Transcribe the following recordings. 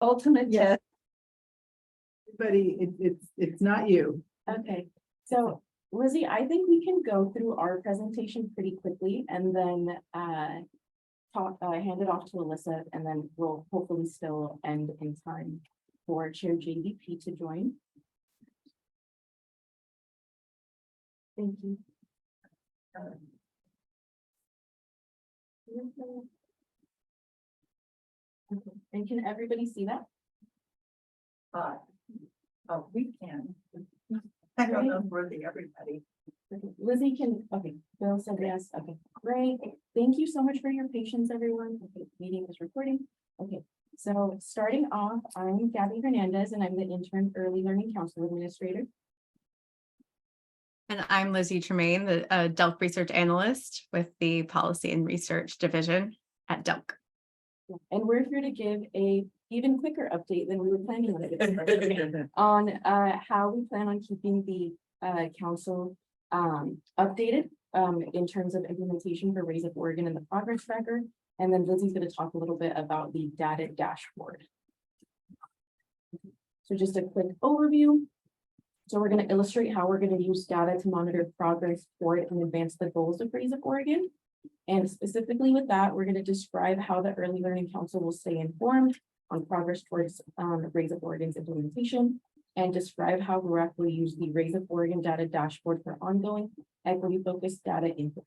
ultimate Yes. test. Everybody, it's not you. Okay, so Lizzie, I think we can go through our presentation pretty quickly and then hand it off to Alyssa, and then we'll hopefully still end in time for Chair JVP to join. Thank you. Okay, and can everybody see that? Oh, we can. I don't know where everybody. Okay, Lizzie can, okay, Bill said yes, okay, great. Thank you so much for your patience, everyone. Okay, meeting is recording. Okay, so starting off, I'm Gabby Hernandez and I'm the intern early learning council administrator. And I'm Lizzie Tremaine, the Delk research analyst with the policy and research division at Delk. And we're here to give a even quicker update than we were planning on it on how we plan on keeping the council updated in terms of implementation for Raise Up Oregon and the progress tracker. And then Lizzie's going to talk a little bit about the data dashboard. So just a quick overview. So we're going to illustrate how we're going to use data to monitor progress toward and advance the goals of Raise Up Oregon. And specifically with that, we're going to describe how the Early Learning Council will stay informed on progress towards Raise Up Oregon's implementation, and describe how RURAC will use the Raise Up Oregon data dashboard for ongoing equity-focused data input.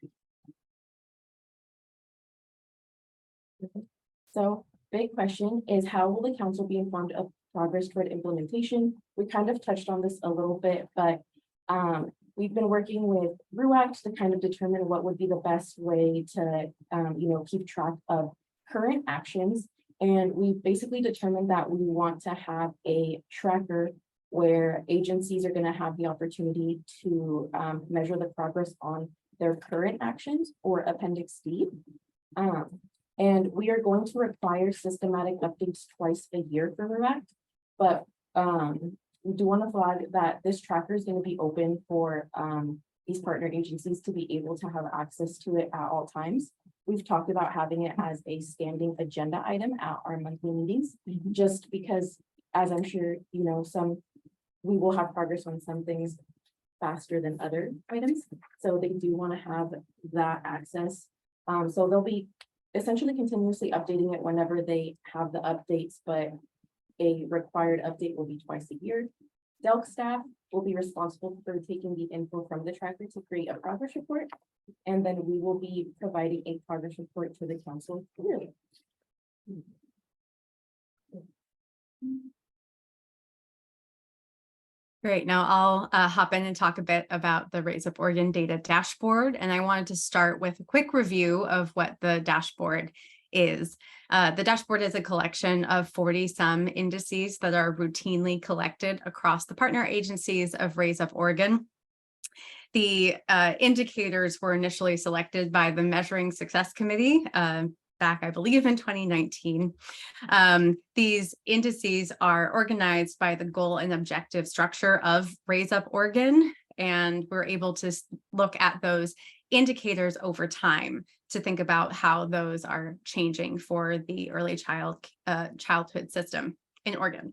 So big question is, how will the council be informed of progress toward implementation? We kind of touched on this a little bit, but we've been working with RUAC to kind of determine what would be the best way to keep track of current actions. And we basically determined that we want to have a tracker where agencies are going to have the opportunity to measure the progress on their current actions, or Appendix D. And we are going to require systematic updates twice a year for RUAC, but we do want to flag that this tracker is going to be open for these partner agencies to be able to have access to it at all times. We've talked about having it as a standing agenda item at our monthly meetings, just because, as I'm sure you know, we will have progress on some things faster than other items. So they do want to have that access. So they'll be essentially continuously updating it whenever they have the updates, but a required update will be twice a year. Delk staff will be responsible for taking the info from the tracker to create a progress report. And then we will be providing a progress report to the council yearly. Great. Now I'll hop in and talk a bit about the Raise Up Oregon data dashboard. And I wanted to start with a quick review of what the dashboard is. The dashboard is a collection of 40-some indices that are routinely collected across the partner agencies of Raise Up Oregon. The indicators were initially selected by the Measuring Success Committee back, I believe, in 2019. These indices are organized by the goal and objective structure of Raise Up Oregon, and we're able to look at those indicators over time to think about how those are changing for the early childhood system in Oregon.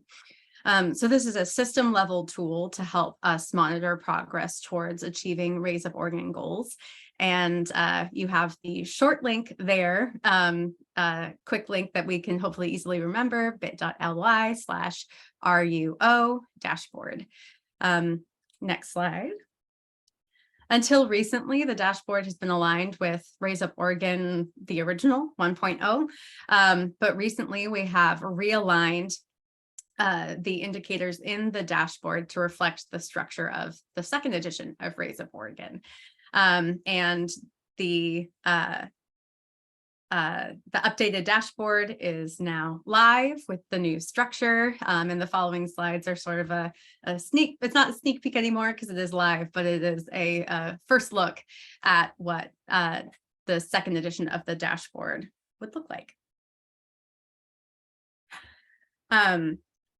So this is a system level tool to help us monitor progress towards achieving Raise Up Oregon goals. And you have the short link there, quick link that we can hopefully easily remember, bit.ly/RUO dashboard. Next slide. Until recently, the dashboard has been aligned with Raise Up Oregon, the original 1.0, but recently we have realigned the indicators in the dashboard to reflect the structure of the second edition of Raise Up Oregon. And the updated dashboard is now live with the new structure, and the following slides are sort of a sneak, it's not a sneak peek anymore because it is live, but it is a first look at what the second edition of the dashboard would look like.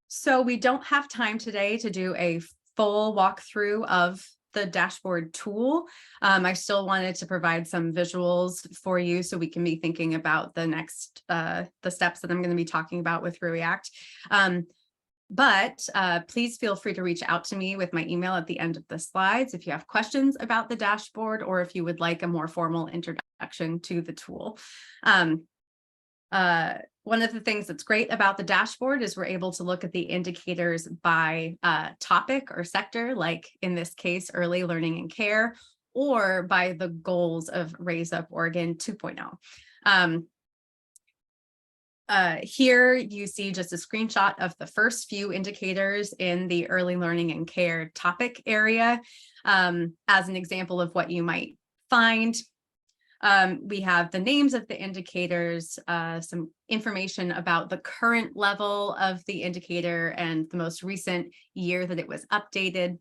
So we don't have time today to do a full walkthrough of the dashboard tool, I still wanted to provide some visuals for you so we can be thinking about the next, the steps that I'm going to be talking about with React. But please feel free to reach out to me with my email at the end of the slides if you have questions about the dashboard or if you would like a more formal introduction to the tool. One of the things that's great about the dashboard is we're able to look at the indicators by topic or sector, like in this case, early learning and care, or by the goals of Raise Up Oregon 2.0. Here you see just a screenshot of the first few indicators in the early learning and care topic area as an example of what you might find. We have the names of the indicators, some information about the current level of the indicator and the most recent year that it was updated.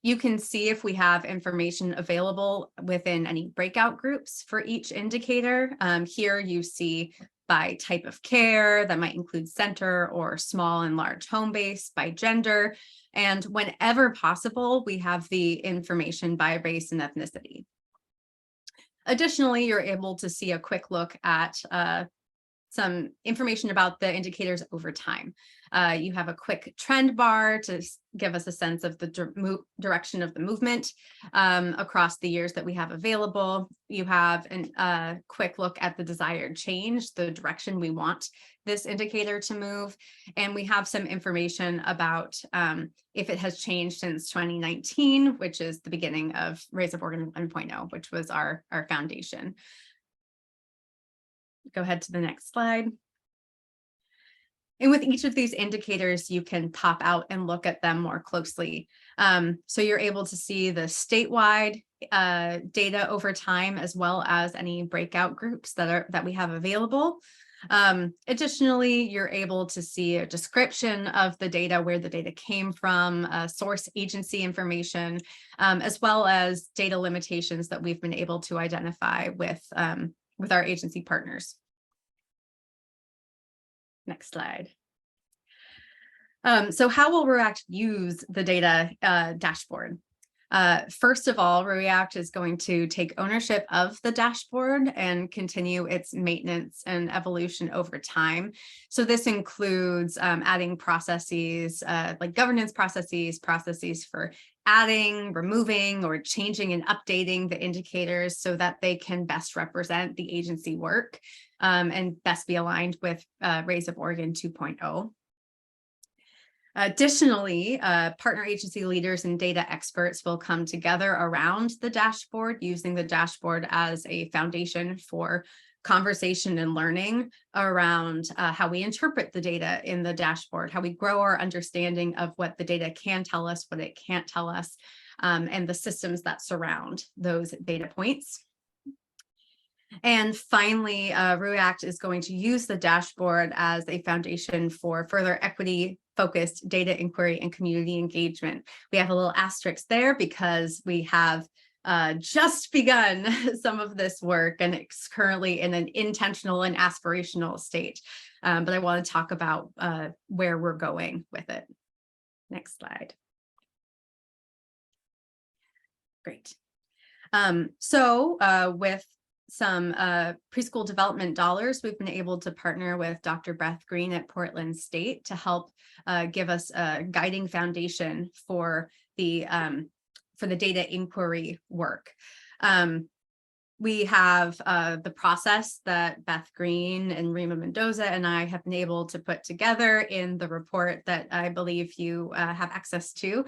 You can see if we have information available within any breakout groups for each indicator. Here you see by type of care, that might include center or small and large home base, by gender, and whenever possible, we have the information by race and ethnicity. Additionally, you're able to see a quick look at some information about the indicators over time. You have a quick trend bar to give us a sense of the direction of the movement across the years that we have available. You have a quick look at the desired change, the direction we want this indicator to move. And we have some information about if it has changed since 2019, which is the beginning of Raise Up Oregon 1.0, which was our foundation. Go ahead to the next slide. And with each of these indicators, you can pop out and look at them more closely. So you're able to see the statewide data over time, as well as any breakout groups that we have available. Additionally, you're able to see a description of the data, where the data came from, source agency information, as well as data limitations that we've been able to identify with our agency partners. Next slide. So how will React use the data dashboard? First of all, React is going to take ownership of the dashboard and continue its maintenance and evolution over time. So this includes adding processes like governance processes for adding, removing, or changing and updating the indicators so that they can best represent the agency work and best be aligned with Raise Up Oregon 2.0. Additionally, partner agency leaders and data experts will come together around the dashboard, using the dashboard as a foundation for conversation and learning around how we interpret the data in the dashboard, how we grow our understanding of what the data can tell us, what it can't tell us, and the systems that surround those data points. And finally, React is going to use the dashboard as a foundation for further equity-focused data inquiry and community engagement. We have a little asterisk there because we have just begun some of this work, and it's currently in an intentional and aspirational state. But I want to talk about where we're going with it. Next slide. Great. With some preschool development dollars, we've been able to partner with Dr. Beth Green at Portland State to help give us a guiding foundation for the data inquiry work. We have the process that Beth Green and Rima Mendoza and I have been able to put together in the report that I believe you have access to,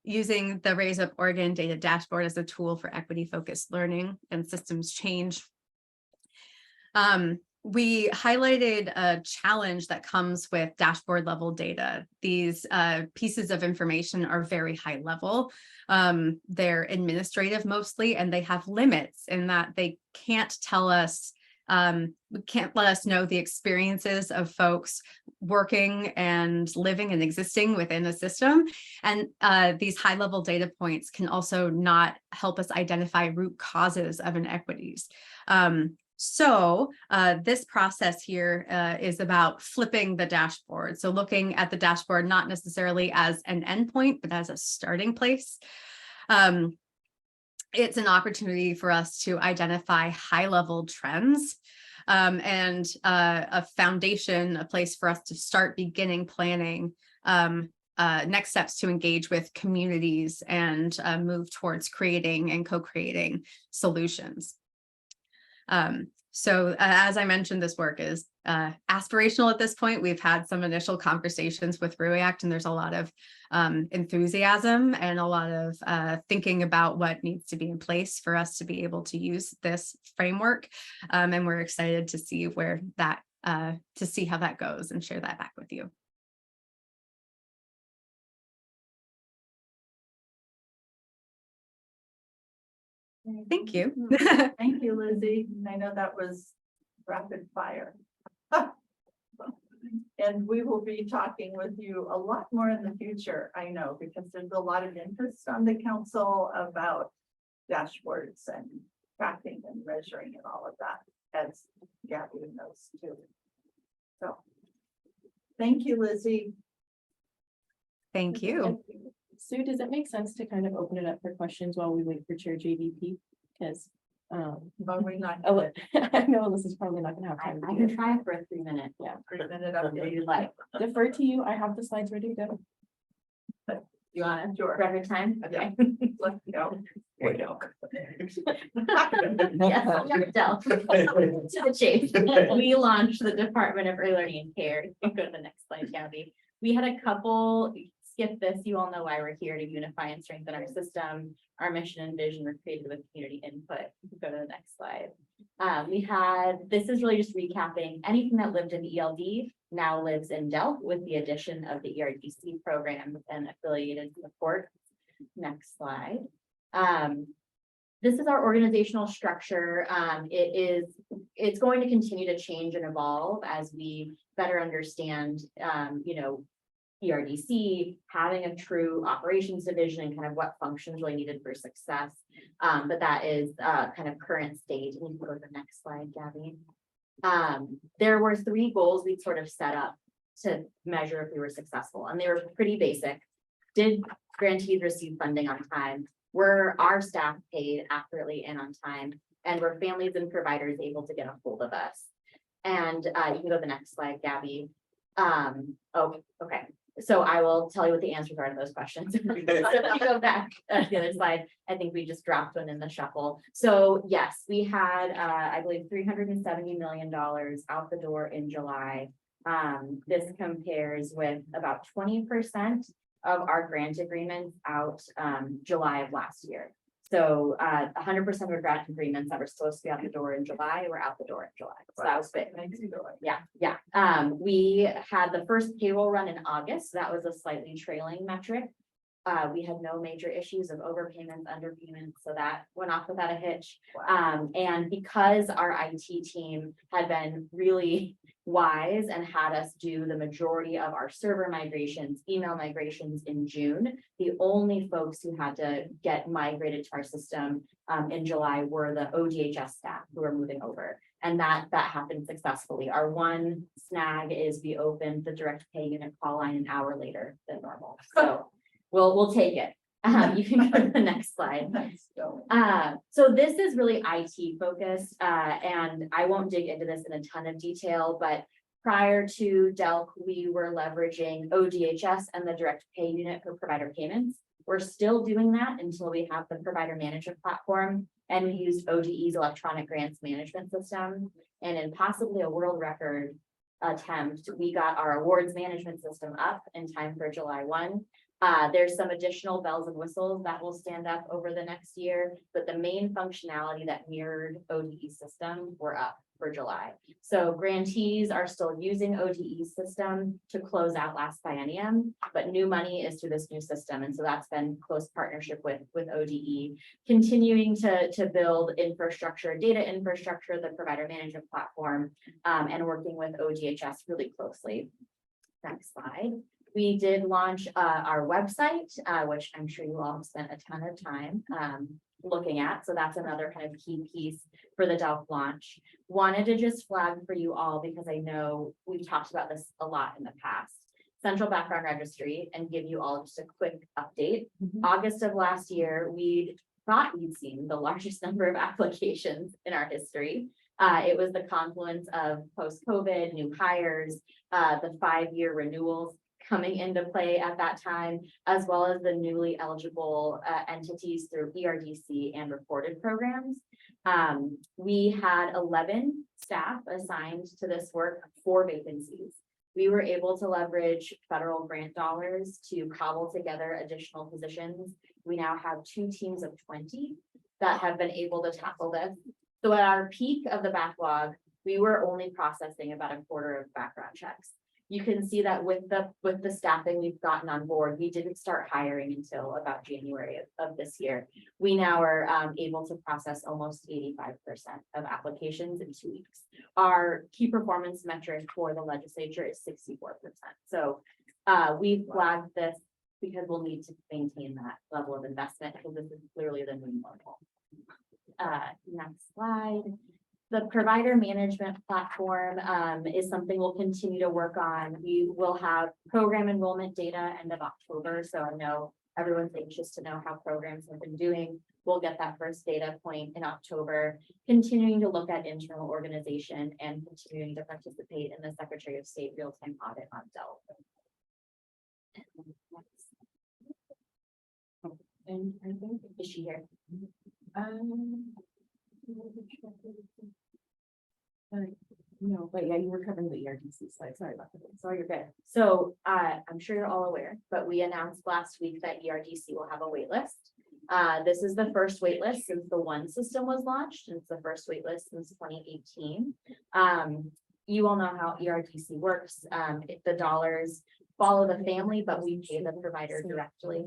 using the Raise Up Oregon data dashboard as a tool for equity-focused learning and systems change. We highlighted a challenge that comes with dashboard level data. These pieces of information are very high level. They're administrative mostly, and they have limits in that they can't tell us, can't let us know the experiences of folks working and living and existing within a system. And these high level data points can also not help us identify root causes of inequities. So this process here is about flipping the dashboard. So looking at the dashboard, not necessarily as an endpoint, but as a starting place. It's an opportunity for us to identify high-level trends and a foundation, a place for us to start beginning planning next steps to engage with communities and move towards creating and co-creating solutions. So as I mentioned, this work is aspirational at this point. We've had some initial conversations with RUACT, and there's a lot of enthusiasm and a lot of thinking about what needs to be in place for us to be able to use this framework. And we're excited to see where that, to see how that goes and share that back with you. Thank you. Thank you, Lizzie. I know that was rapid fire. And we will be talking with you a lot more in the future, I know, because there's a lot of interest on the council about dashboards and tracking and measuring and all of that, as Gabby knows too. So, thank you, Lizzie. Thank you. Sue, does it make sense to kind of open it up for questions while we wait for Chair JVP? Because But we're not. I know this is probably not gonna have time. I can try it for a 3-minute. Yeah, 3-minute update. You'd like, defer to you. I have the slides ready to go. you want Sure. record time? Yeah. Okay. Let's go. There you go. Yes, Del. To the chase. We launched the Department of Early Learning and Care. You can go to the next slide, Gabby. We had a couple, skip this, you all know why we're here, to unify and strengthen our system. Our mission and vision were created with community input. You can go to the next slide. This is really just recapping anything that lived in ELD now lives in Delk with the addition of the ERDC program and affiliated support. Next slide. This is our organizational structure. It's going to continue to change and evolve as we better understand, ERDC, having a true operations division and kind of what functions really needed for success. But that is kind of current state. And you can go to the next slide, Gabby. There were 3 goals we sort of set up to measure if we were successful, and they were pretty basic. Did grantees receive funding on time? Were our staff paid accurately and on time? And were families and providers able to get a hold of us? And you can go to the next slide, Gabby. Okay. So I will tell you what the answers are to those questions. So if you go back to the other slide, I think we just dropped one in the shuffle. So yes, we had, I believe, $370 million out the door in July. This compares with about 20% of our grant agreements out July of last year. So 100% of grant agreements that were supposed to be out the door in July were out the door in July. So that was big. Yeah. We had the first payroll run in August. That was a slightly trailing metric. We had no major issues of overpayments, underpayments, so that went off without a hitch. And because our IT team had been really wise and had us do the majority of our server migrations, email migrations in June, the only folks who had to get migrated to our system in July were the ODHS staff who were moving over. And that happened successfully. Our one snag is we opened the direct pay unit call line an hour later than normal. So we'll take it. You can go to the next slide. So this is really IT focused, and I won't dig into this in a ton of detail, but prior to Delk, we were leveraging ODHS and the direct pay unit for provider payments. We're still doing that until we have the provider management platform, and we used ODE's electronic grants management system. And in possibly a world record attempt, we got our awards management system up in time for July 1. There's some additional bells and whistles that will stand up over the next year, but the main functionality that mirrored ODE system were up for July. So grantees are still using ODE system to close out last biennium, but new money is through this new system. And so that's been close partnership with ODE, continuing to build infrastructure, data infrastructure, the provider management platform, and working with ODHS really closely. Next slide. We did launch our website, which I'm sure you all have spent a ton of time looking at. So that's another kind of key piece for the Delph launch. Wanted to just flag for you all, because I know we've talked about this a lot in the past. Central Background Registry, and give you all just a quick update. Mhm. August of last year, we thought we'd seen the largest number of applications in our history. It was the confluence of post-COVID, new hires, the 5-year renewals coming into play at that time, as well as the newly eligible entities through ERDC and reported programs. We had 11 staff assigned to this work, 4 vacancies. We were able to leverage federal grant dollars to cobble together additional positions. We now have 2 teams of 20 that have been able to tackle this. So at our peak of the backlog, we were only processing about a quarter of background checks. You can see that with the staffing we've gotten on board, we didn't start hiring until about January of this year. We now are able to process almost 85% of applications in 2 weeks. Our key performance metric for the legislature is 64%. So we flagged this because we'll need to maintain that level of investment, because this is clearly the new normal. Next slide. The provider management platform is something we'll continue to work on. We will have program enrollment data end of October. So I know everyone's anxious to know how programs have been doing. We'll get that first data point in October, continuing to look at internal organization and continuing to participate in the Secretary of State real-time audit on Delph. And I think, Is she here? no, but yeah, you were covering the ERDC slide. Sorry about that. So you're good. So I'm sure you're all aware, but we announced last week that ERDC will have a wait list. This is the first wait list since the one system was launched, and it's the first wait list since 2018. You all know how ERDC works. If the dollars follow the family, but we pay the provider directly.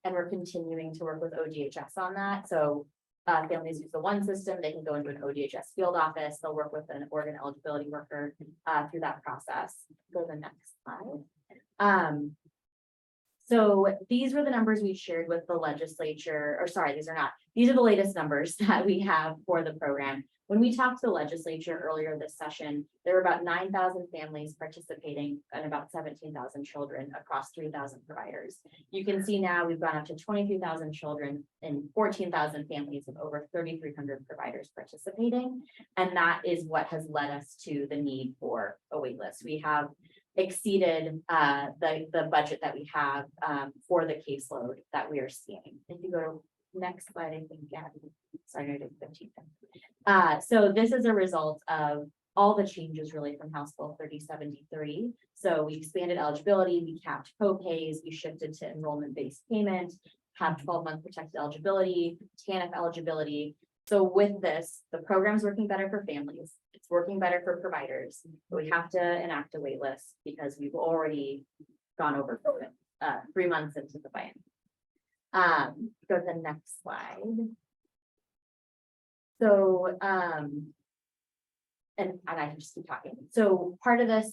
And we're continuing to work with ODHS on that. So families use the one system, they can go into an ODHS field office, they'll work with an organ eligibility worker through that process. Go to the next slide. So these were the numbers we shared with the legislature, or sorry, these are not. These are the latest numbers that we have for the program. When we talked to the legislature earlier this session, there were about 9,000 families participating and about 17,000 children across 3,000 providers. You can see now we've gone up to 23,000 children and 14,000 families with over 3,300 providers participating. And that is what has led us to the need for a wait list. We have exceeded the budget that we have for the caseload that we are seeing. If you go to next slide, I think, Gabby. Sorry, I did 15. So this is a result of all the changes really from House Bill 3073. So we expanded eligibility, we capped co-pays, we shifted to enrollment-based payment, have 12-month protected eligibility, TANF eligibility. So with this, the program's working better for families, it's working better for providers, but we have to enact a wait list because we've already gone over 3 months into the plan. Go to the next slide. So, and I can just keep talking. So part of this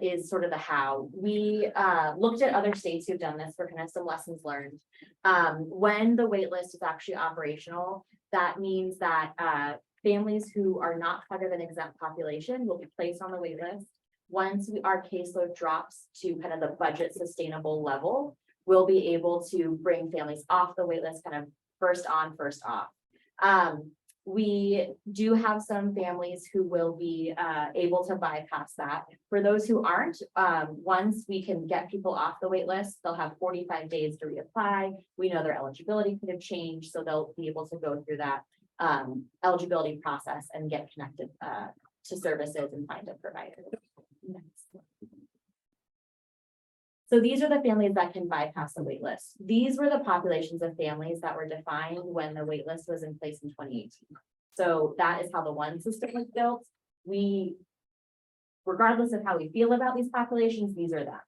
is sort of the how. We looked at other states who've done this for kind of some lessons learned. When the wait list is actually operational, that means that families who are not part of an exempt population will be placed on the wait list. Once our caseload drops to kind of the budget sustainable level, we'll be able to bring families off the wait list, kind of first on, first off. We do have some families who will be able to bypass that. For those who aren't, once we can get people off the wait list, they'll have 45 days to reapply. We know their eligibility could have changed, so they'll be able to go through that eligibility process and get connected to services and find a provider. Next. So these are the families that can bypass the wait list. These were the populations of families that were defined when the wait list was in place in 2018. So that is how the one system was built. Regardless of how we feel about these populations, these are them.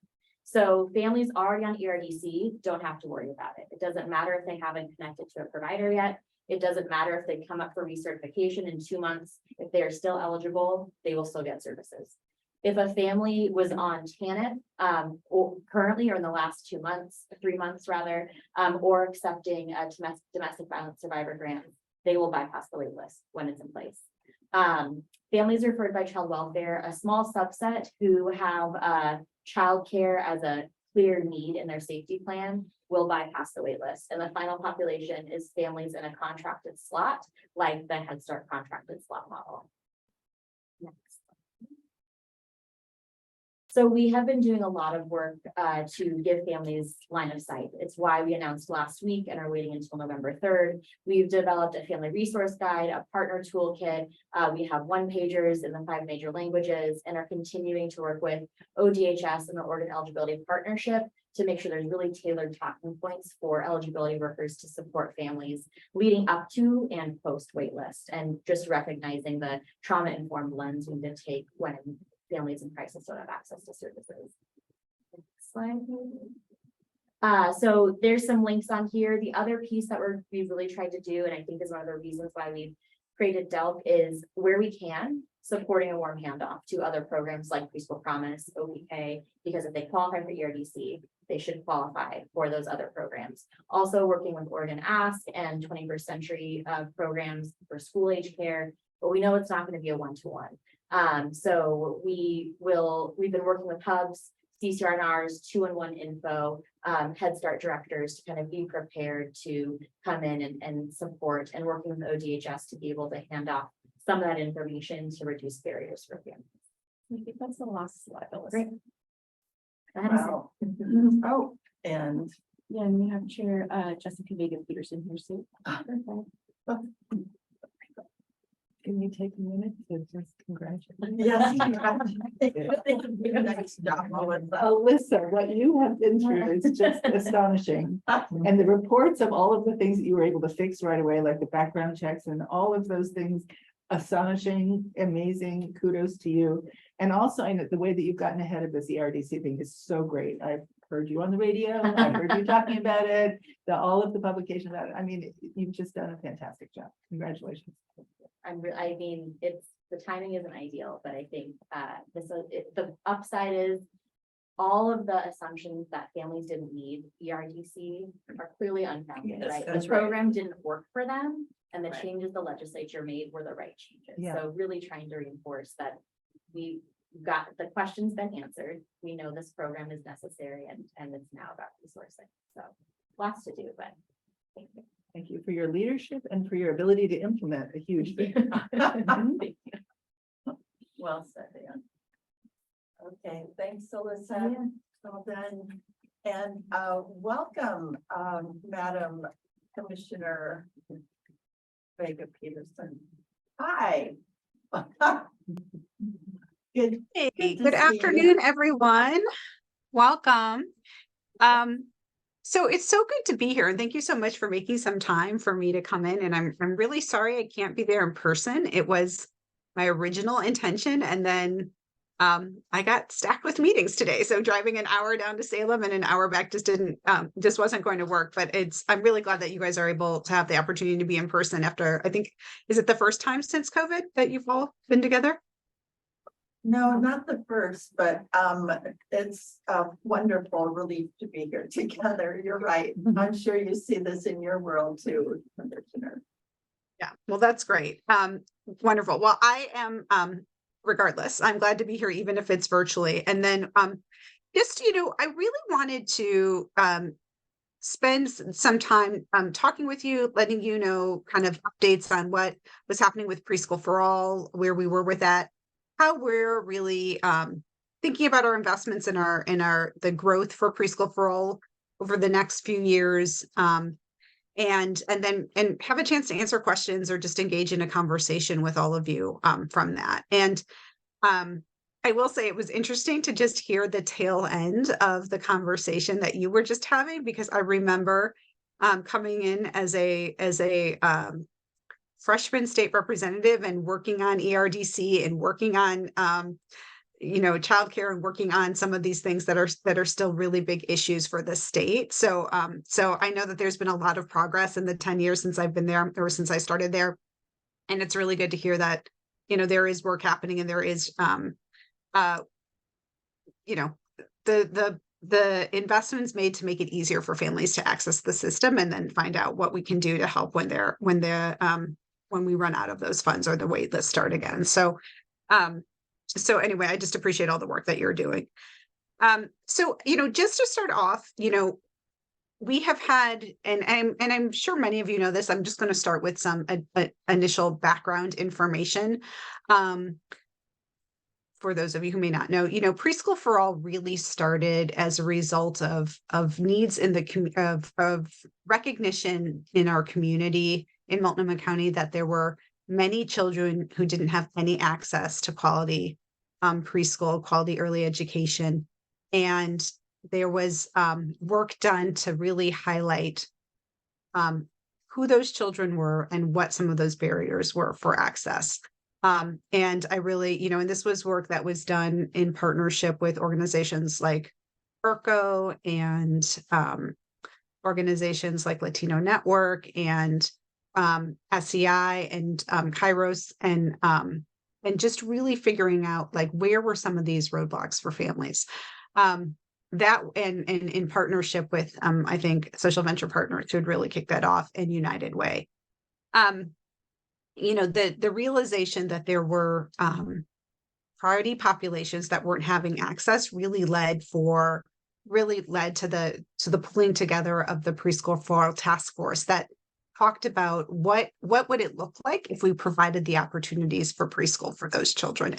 So families already on ERDC don't have to worry about it. It doesn't matter if they haven't connected to a provider yet. It doesn't matter if they come up for recertification in 2 months. If they are still eligible, they will still get services. If a family was on TANF, or currently or in the last 2 months, 3 months rather, or accepting a domestic violence survivor grant, they will bypass the wait list when it's in place. Families referred by child welfare, a small subset who have childcare as a clear need in their safety plan will bypass the wait list. And the final population is families in a contracted slot, like the Head Start contracted slot model. Next. So we have been doing a lot of work to give families line of sight. It's why we announced last week and are waiting until November 3rd. We've developed a family resource guide, a partner toolkit. We have one-pagers in the 5 major languages and are continuing to work with ODHS and the Oregon Eligibility Partnership to make sure there's really tailored talking points for eligibility workers to support families leading up to and post waitlist, and just recognizing the trauma-informed lens we need to take when families in crisis don't have access to services. Next slide. So there's some links on here. The other piece that we've really tried to do, and I think is one of the reasons why we've created DELP, is where we can, supporting a warm handoff to other programs like Preschool Promise, OPK, because if they qualify for ERDC, they should qualify for those other programs. Also working with Oregon Ask and 21st Century programs for school age care, but we know it's not going to be a one-to-one. So we've been working with hubs, CCRNRs, 2-in-1 info, Head Start directors to kind of be prepared to come in and support, and working with ODHS to be able to hand off some of that information to reduce barriers for families. I think that's the last slide. Alyssa. Great. Wow. Oh, and Yeah, and we have Chair Jessica Vega Peterson here soon. Can you take a minute to just congratulate? yes. Nice job, Melissa. Alyssa, what you have been through is just astonishing. And the reports of all of the things that you were able to fix right away, like the background checks and all of those things, astonishing, amazing, kudos to you. And also, I know the way that you've gotten ahead of this ERDC thing is so great. I've heard you on the radio, I've heard you talking about it, all of the publications about it. I mean, you've just done a fantastic job. Congratulations. I mean, the timing isn't ideal, but I think the upside is all of the assumptions that families didn't need ERDC are clearly unfounded, Yes, right? that's The right. program didn't work for them, and the Right. changes the legislature made were the right changes. Yeah. So really trying to reinforce that we got the questions been answered. We know this program is necessary, and it's now about resourcing. So lots to do, but thank you. Thank you for your leadership and for your ability to implement a huge thing. Thank you. Well said, Ann. Okay, thanks, Alyssa. Well done. And welcome, Madam Commissioner Vega Peterson. Hi. Good. Hey, Good to good see afternoon, everyone. Welcome. So it's so good to be here, and thank you so much for making some time for me to come in. And I'm really sorry I can't be there in person. It was my original intention, and then I got stacked with meetings today. So driving an hour down to Salem and an hour back just wasn't going to work. But I'm really glad that you guys are able to have the opportunity to be in person after, I think, is it the first time since COVID that you've all been together? No, not the first, but it's a wonderful relief to be here together. You're right. I'm sure you see this in your world too, Commissioner. Yeah, well, that's great. Wonderful. Well, I am, regardless, I'm glad to be here, even if it's virtually. And then just, I really wanted to spend some time talking with you, letting you know kind of updates on what was happening with Preschool for All, where we were with that, how we're really thinking about our investments in the growth for Preschool for All over the next few years, and have a chance to answer questions or just engage in a conversation with all of you from that. And I will say it was interesting to just hear the tail end of the conversation that you were just having, because I remember coming in as a freshman state representative and working on ERDC and working on childcare and working on some of these things that are still really big issues for the state. So I know that there's been a lot of progress in the 10 years since I've been there, or since I started there. And it's really good to hear that, there is work happening, and there is you know, the investments made to make it easier for families to access the system, and then find out what we can do to help when we run out of those funds or the wait list start again. So anyway, I just appreciate all the work that you're doing. So, just to start off, we have had, and I'm sure many of you know this, I'm just going to start with some initial background information. For those of you who may not know, Preschool for All really started as a result of needs in the of recognition in our community in Multnomah County that there were many children who didn't have any access to quality preschool, quality early education. And there was work done to really highlight who those children were and what some of those barriers were for access. And I really, and this was work that was done in partnership with organizations like ERCO and organizations like Latino Network and SEI and Kairos, and just really figuring out like where were some of these roadblocks for families. That and in partnership with I think Social Venture Partners, who had really kicked that off, in United Way. The realization that there were priority populations that weren't having access really led to the pulling together of the Preschool for All task force that talked about what would it look like if we provided the opportunities for preschool for those children,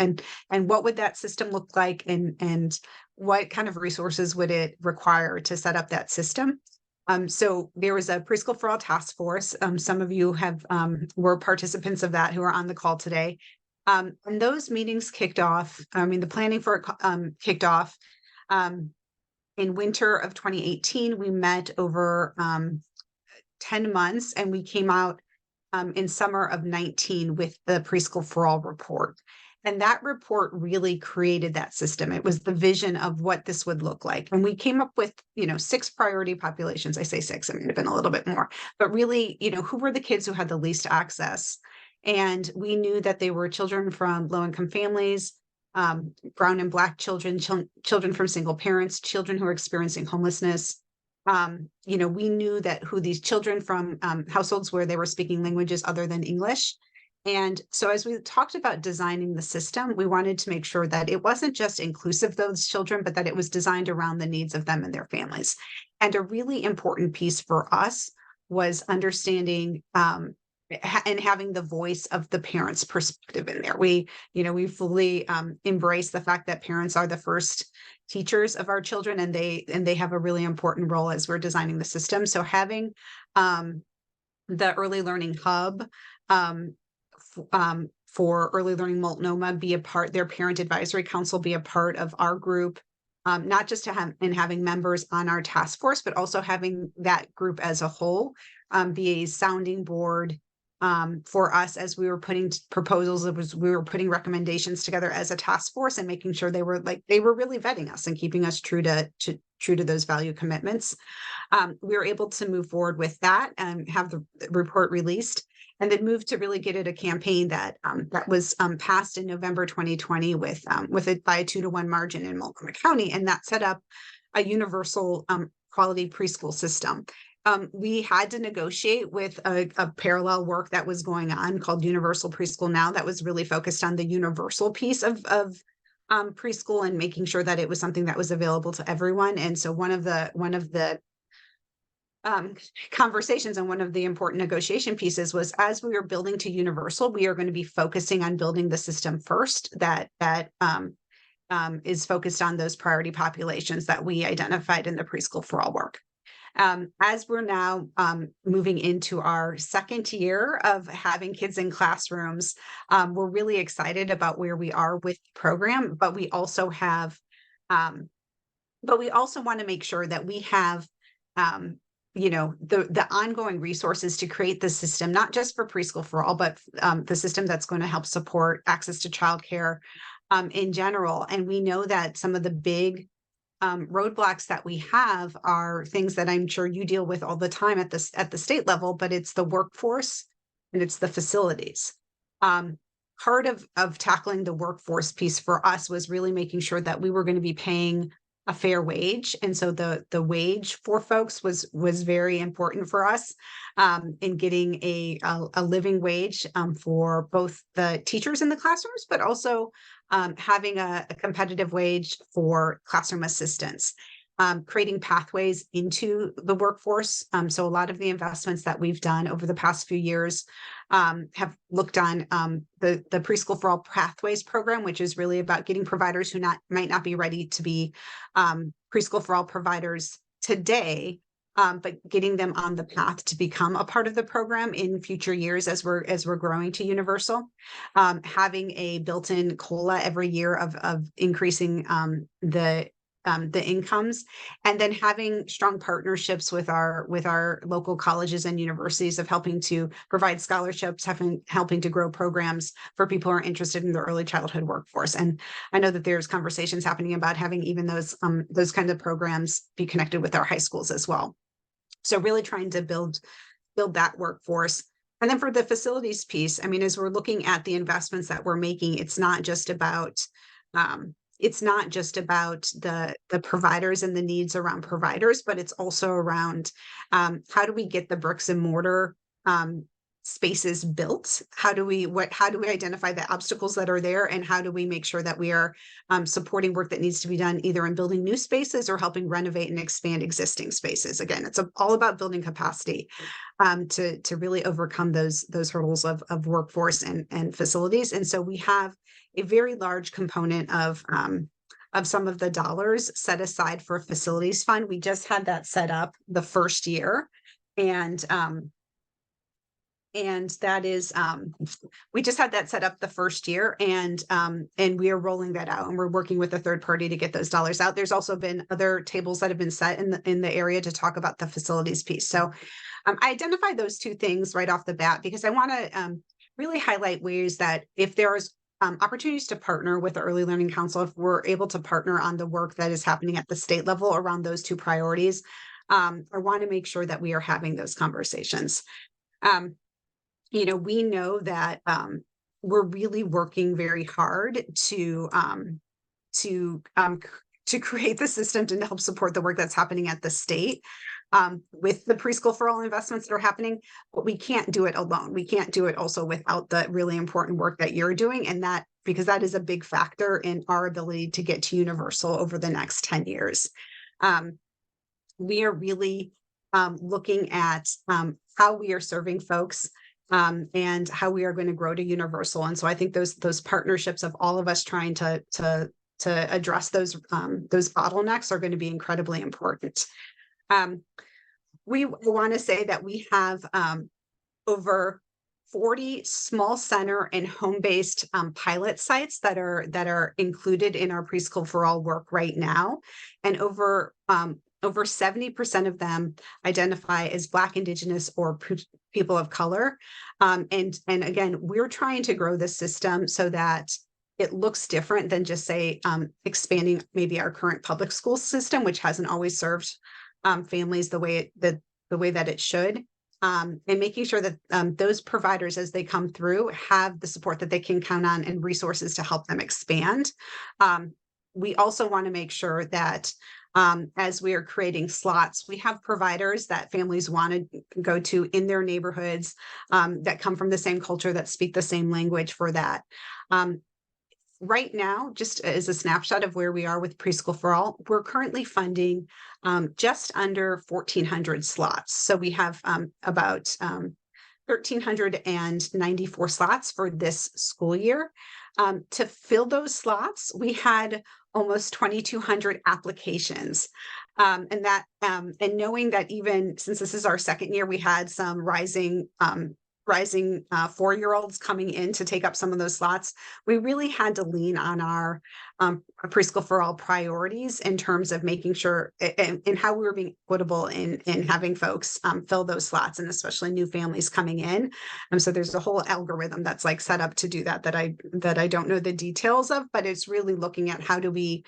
and what would that system look like, and what kind of resources would it require to set up that system. So there was a Preschool for All task force. Some of you were participants of that who are on the call today. And those meetings kicked off. The planning for it kicked off in winter of 2018. We met over 10 months, and we came out in summer of 19 with the Preschool for All report. And that report really created that system. It was the vision of what this would look like. And we came up with, 6 priority populations. I say 6, it might have been a little bit more, but really, who were the kids who had the least access? And we knew that they were children from low-income families, brown and Black children, children from single parents, children who are experiencing homelessness. We knew that who these children from households where they were speaking languages other than English. And so as we talked about designing the system, we wanted to make sure that it wasn't just inclusive of those children, but that it was designed around the needs of them and their families. And a really important piece for us was understanding and having the voice of the parents' perspective in there. We fully embrace the fact that parents are the first teachers of our children, and they have a really important role as we're designing the system. So having the Early Learning Hub for Early Learning Multnomah be a part, their Parent Advisory Council be a part of our group, not just having members on our task force, but also having that group as a whole be a sounding board for us as we were putting proposals. We were putting recommendations together as a task force and making sure they were really vetting us and keeping us true to those value commitments. We were able to move forward with that and have the report released, and then move to really get it a campaign that was passed in November 2020 with it by a 2-to-1 margin in Multnomah County, and that set up a universal quality preschool system. We had to negotiate with a parallel work that was going on called Universal Preschool Now, that was really focused on the universal piece of preschool and making sure that it was something that was available to everyone. And so one of the conversations and one of the important negotiation pieces was, as we were building to universal, we are going to be focusing on building the system first that is focused on those priority populations that we identified in the Preschool for All work. As we're now moving into our second year of having kids in classrooms, we're really excited about where we are with the program, but we also want to make sure that we have the ongoing resources to create the system, not just for Preschool for All, but the system that's going to help support access to childcare in general. And we know that some of the big roadblocks that we have are things that I'm sure you deal with all the time at the state level, but it's the workforce and it's the facilities. part of tackling the workforce piece for us was really making sure that we were going to be paying a fair wage. And so the wage for folks was very important for us in getting a living wage for both the teachers in the classrooms, but also having a competitive wage for classroom assistants. Creating pathways into the workforce. So a lot of the investments that we've done over the past few years have looked on the Preschool for All Pathways program, which is really about getting providers who might not be ready to be preschool for all providers today, but getting them on the path to become a part of the program in future years as we're growing to universal. Having a built-in COLA every year of increasing the incomes, and then having strong partnerships with our local colleges and universities of helping to provide scholarships, helping to grow programs for people who are interested in the early childhood workforce. And I know that there's conversations happening about having even those kinds of programs be connected with our high schools as well. So really trying to build that workforce. And then for the facilities piece, I mean, as we're looking at the investments that we're making, it's not just about the providers and the needs around providers, but it's also around how do we get the bricks and mortar spaces built? How do we identify the obstacles that are there, and how do we make sure that we are supporting work that needs to be done either in building new spaces or helping renovate and expand existing spaces? Again, it's all about building capacity to really overcome those hurdles of workforce and facilities. And so we have a very large component of some of the dollars set aside for a facilities fund. We just had that set up the first year, and that is we just had that set up the first year, and we are rolling that out, and we're working with a third party to get those dollars out. There's also been other tables that have been set in the area to talk about the facilities piece. So I identified those two things right off the bat because I want to really highlight ways that if there's opportunities to partner with the Early Learning Council, if we're able to partner on the work that is happening at the state level around those two priorities, I want to make sure that we are having those conversations. We know that we're really working very hard to create the system to help support the work that's happening at the state. With the Preschool for All investments that are happening, but we can't do it alone. We can't do it also without the really important work that you're doing, and that because that is a big factor in our ability to get to universal over the next 10 years. We are really looking at how we are serving folks and how we are going to grow to universal. And so I think those partnerships of all of us trying to address those bottlenecks are going to be incredibly important. We want to say that we have over 40 small center and home-based pilot sites that are included in our Preschool for All work right now, and over 70% of them identify as Black, Indigenous, or people of color. And again, we're trying to grow the system so that it looks different than just say expanding maybe our current public school system, which hasn't always served families the way that it should, and making sure that those providers, as they come through, have the support that they can count on and resources to help them expand. We also want to make sure that as we are creating slots, we have providers that families want to go to in their neighborhoods that come from the same culture, that speak the same language for that. Right now, just as a snapshot of where we are with Preschool for All, we're currently funding just under 1,400 slots. So we have about 1,394 slots for this school year. To fill those slots, we had almost 2,200 applications. And knowing that even since this is our second year, we had some rising 4-year-olds coming in to take up some of those slots, we really had to lean on our Preschool for All priorities in terms of making sure and how we were being equitable in having folks fill those slots, and especially new families coming in. So there's a whole algorithm that's like set up to do that I don't know the details of, but it's really looking at how do we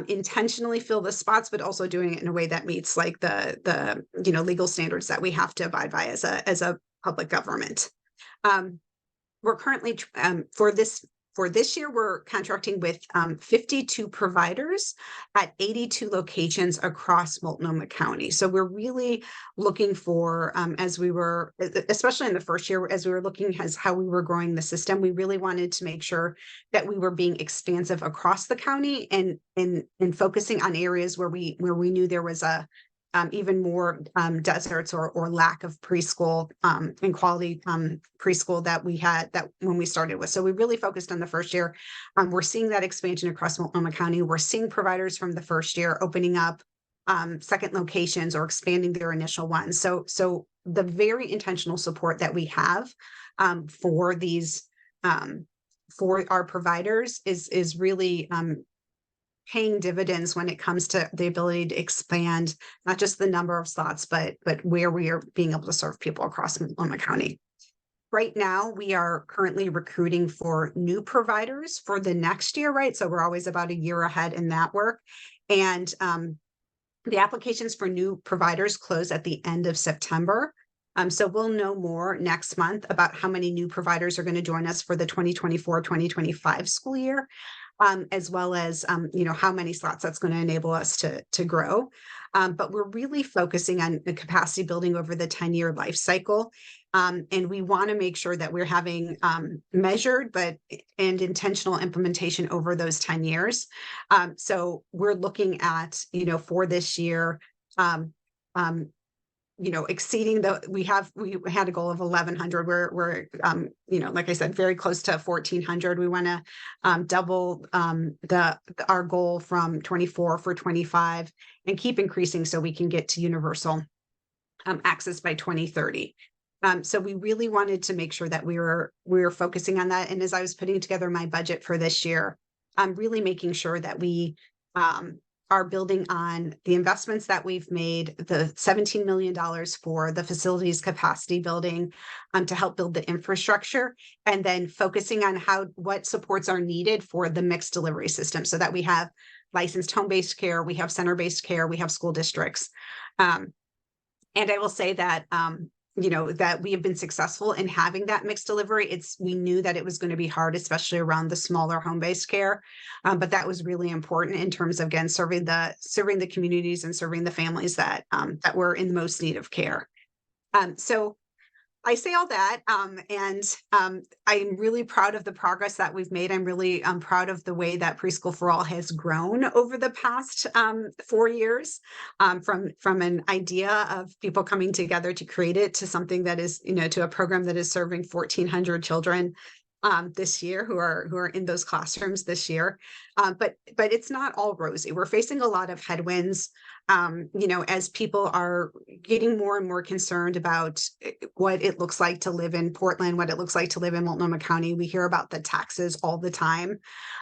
intentionally fill the spots, but also doing it in a way that meets like the legal standards that we have to abide by as a public government. we're currently, for this year, we're contracting with 52 providers at 82 locations across Multnomah County. So we're really looking for, as we were, especially in the first year, as we were looking as how we were growing the system, we really wanted to make sure that we were being expansive across the county and focusing on areas where we knew there was a even more deserts or lack of preschool and quality preschool that we had that when we started with. So we really focused on the first year. We're seeing that expansion across Multnomah County. We're seeing providers from the first year opening up second locations or expanding their initial ones. So the very intentional support that we have for these for our providers is really paying dividends when it comes to the ability to expand not just the number of slots, but where we are being able to serve people across Multnomah County. Right now, we are currently recruiting for new providers for the next year, right? So we're always about a year ahead in that work. And the applications for new providers close at the end of September. So we'll know more next month about how many new providers are going to join us for the 2024-2025 school year. As well as, how many slots that's going to enable us to grow. But we're really focusing on the capacity building over the 10-year life cycle. And we want to make sure that we're having measured and intentional implementation over those 10 years. So we're looking at, for this year, exceeding we had a goal of 1,100. We're like I said, very close to 1,400. We want to double our goal from 24 for 25 and keep increasing so we can get to universal access by 2030. So we really wanted to make sure that we were focusing on that. And as I was putting together my budget for this year, I'm really making sure that we are building on the investments that we've made, the $17 million for the facilities capacity building to help build the infrastructure, and then focusing on what supports are needed for the mixed delivery system so that we have licensed home-based care, we have center-based care, we have school districts. And I will say that that we have been successful in having that mixed delivery. We knew that it was going to be hard, especially around the smaller home-based care. But that was really important in terms of, again, serving the communities and serving the families that were in the most need of care. So I say all that, and I'm really proud of the progress that we've made. I'm really proud of the way that Preschool for All has grown over the past 4 years, from an idea of people coming together to create it to something that is, to a program that is serving 1,400 children this year who are in those classrooms this year. But it's not all rosy. We're facing a lot of headwinds, as people are getting more and more concerned about what it looks like to live in Portland, what it looks like to live in Multnomah County. We hear about the taxes all the time.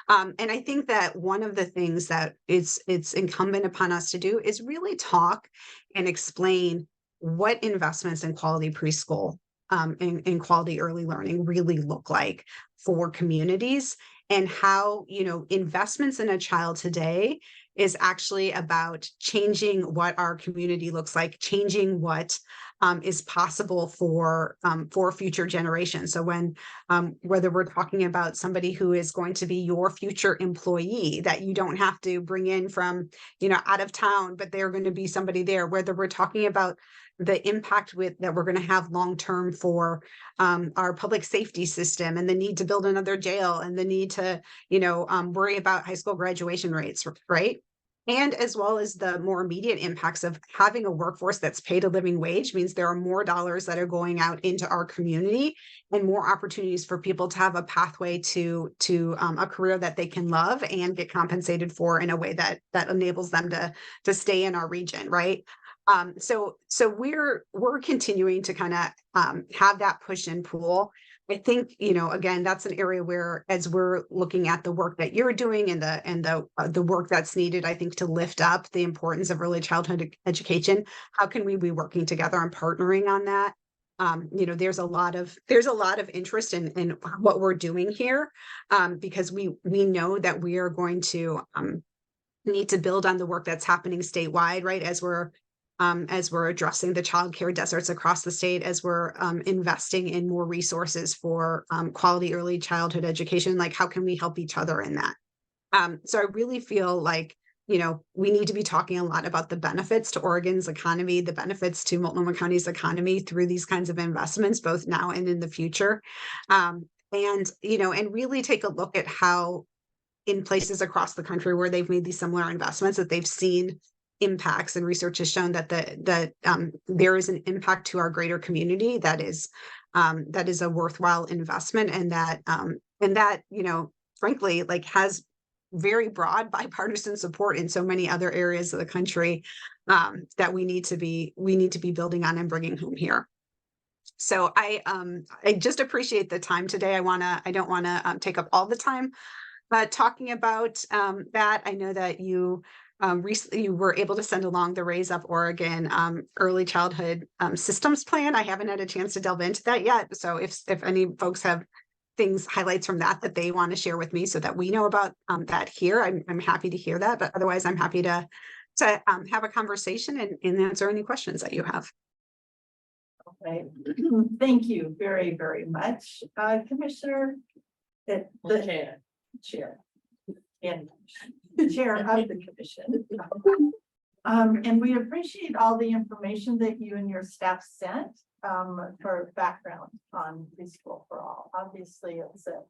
And I think that one of the things that it's incumbent upon us to do is really talk and explain what investments in quality preschool and quality early learning really look like for communities, and how, investments in a child today is actually about changing what our community looks like, changing what is possible for future generations. So whether we're talking about somebody who is going to be your future employee that you don't have to bring in from, out of town, but they're going to be somebody there, whether we're talking about the impact that we're going to have long-term for our public safety system and the need to build another jail and the need to, worry about high school graduation rates, right? And as well as the more immediate impacts of having a workforce that's paid a living wage means there are more dollars that are going out into our community and more opportunities for people to have a pathway to a career that they can love and get compensated for in a way that enables them to stay in our region, right? So we're continuing to kind of have that push and pull. I think, again, that's an area where, as we're looking at the work that you're doing and the work that's needed, I think, to lift up the importance of early childhood education, how can we be working together and partnering on that? There's a lot of interest in what we're doing here, because we know that we are going to need to build on the work that's happening statewide, right? As we're as we're addressing the childcare deserts across the state, as we're investing in more resources for quality early childhood education, like how can we help each other in that? So I really feel like, we need to be talking a lot about the benefits to Oregon's economy, the benefits to Multnomah County's economy through these kinds of investments, both now and in the future. And really take a look at how in places across the country where they've made these similar investments, that they've seen impacts, and research has shown that there is an impact to our greater community that is a worthwhile investment, and that frankly, like, has very broad bipartisan support in so many other areas of the country, that we need to be building on and bringing home here. So I just appreciate the time today. I don't want to take up all the time talking about that. I know that you recently you were able to send along the Raise Up Oregon early childhood systems plan. I haven't had a chance to delve into that yet. So if any folks have highlights from that they want to share with me so that we know about that here, I'm happy to hear that. But otherwise, I'm happy to have a conversation and answer any questions that you have. Okay, thank you very, very much, Commissioner. The chair. And chair of the commission. And we appreciate all the information that you and your staff sent for background on Preschool for All. Obviously, it's a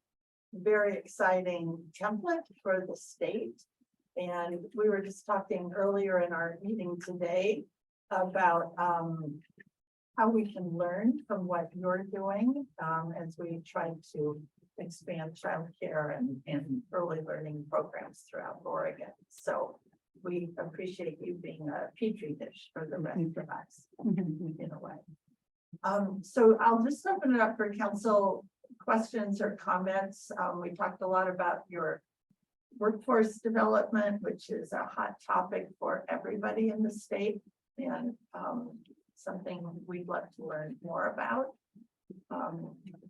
very exciting template for the state. And we were just talking earlier in our meeting today about how we can learn from what you're doing as we try to expand childcare and early learning programs throughout Oregon. So we appreciate you being a petri dish for the rest of us in a way. So I'll just open it up for council questions or comments. We talked a lot about your workforce development, which is a hot topic for everybody in the state, and something we'd love to learn more about.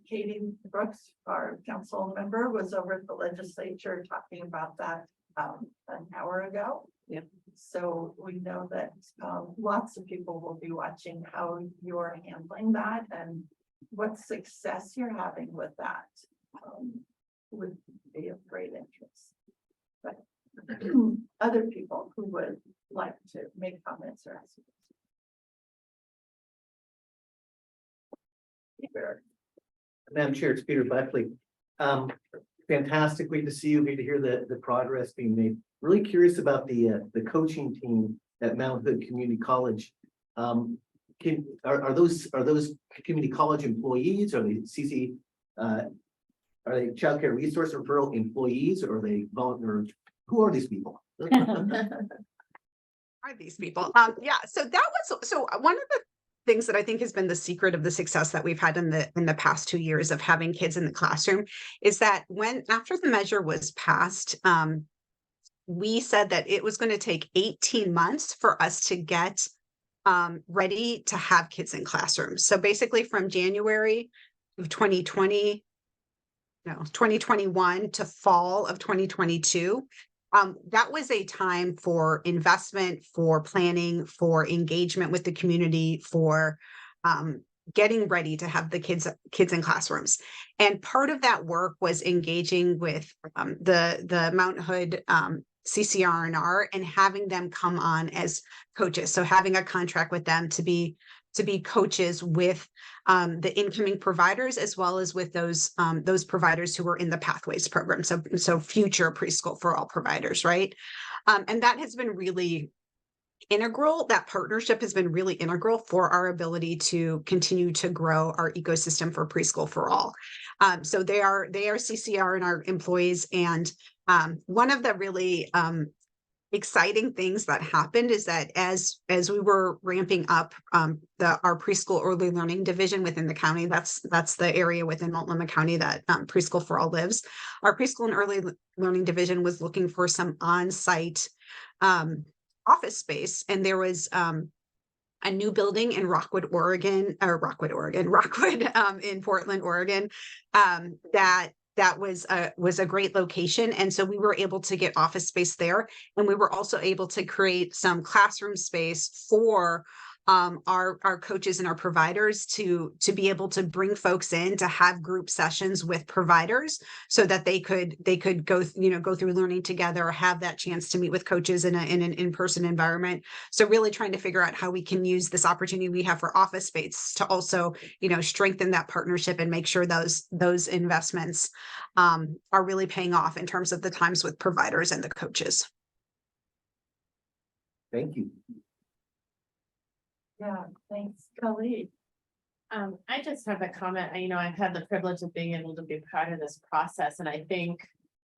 Katie Brooks, our council member, was over at the legislature talking about that an hour ago. Yep. So we know that lots of people will be watching how you're handling that and what success you're having with that would be of great interest. But other people who would like to make comments or ask. Madam Chair, it's Peter Buckley. Fantastically to see you, to hear the progress being made. Really curious about the coaching team at Mount Hood Community College. Are those community college employees? Are they CC? Are they childcare resource referral employees, or are they volunteer? Who are these people? Are these people? Yeah. So one of the things that I think has been the secret of the success that we've had in the past 2 years of having kids in the classroom is that after the measure was passed, we said that it was going to take 18 months for us to get ready to have kids in classrooms. So basically from January of 2021 to fall of 2022, that was a time for investment, for planning, for engagement with the community, for getting ready to have the kids in classrooms. And part of that work was engaging with the Mount Hood CCR&R and having them come on as coaches. So having a contract with them to be coaches with the incoming providers, as well as with those providers who were in the Pathways program. So future Preschool for All providers, right? And that has been really integral. That partnership has been really integral for our ability to continue to grow our ecosystem for Preschool for All. So they are CCR&R employees, and one of the really exciting things that happened is that as we were ramping up our preschool early learning division within the county, that's the area within Multnomah County that Preschool for All lives. Our preschool and early learning division was looking for some on-site office space, and there was a new building in Rockwood in Portland, Oregon, that that was a great location. And so we were able to get office space there. And we were also able to create some classroom space for our coaches and our providers to be able to bring folks in to have group sessions with providers so that they could go through learning together, or have that chance to meet with coaches in an in-person environment. So really trying to figure out how we can use this opportunity we have for office space to also, strengthen that partnership and make sure those investments are really paying off in terms of the times with providers and the coaches. Thank you. Yeah, thanks, Khalid. I just have a comment. I've had the privilege of being able to be part of this process, and I think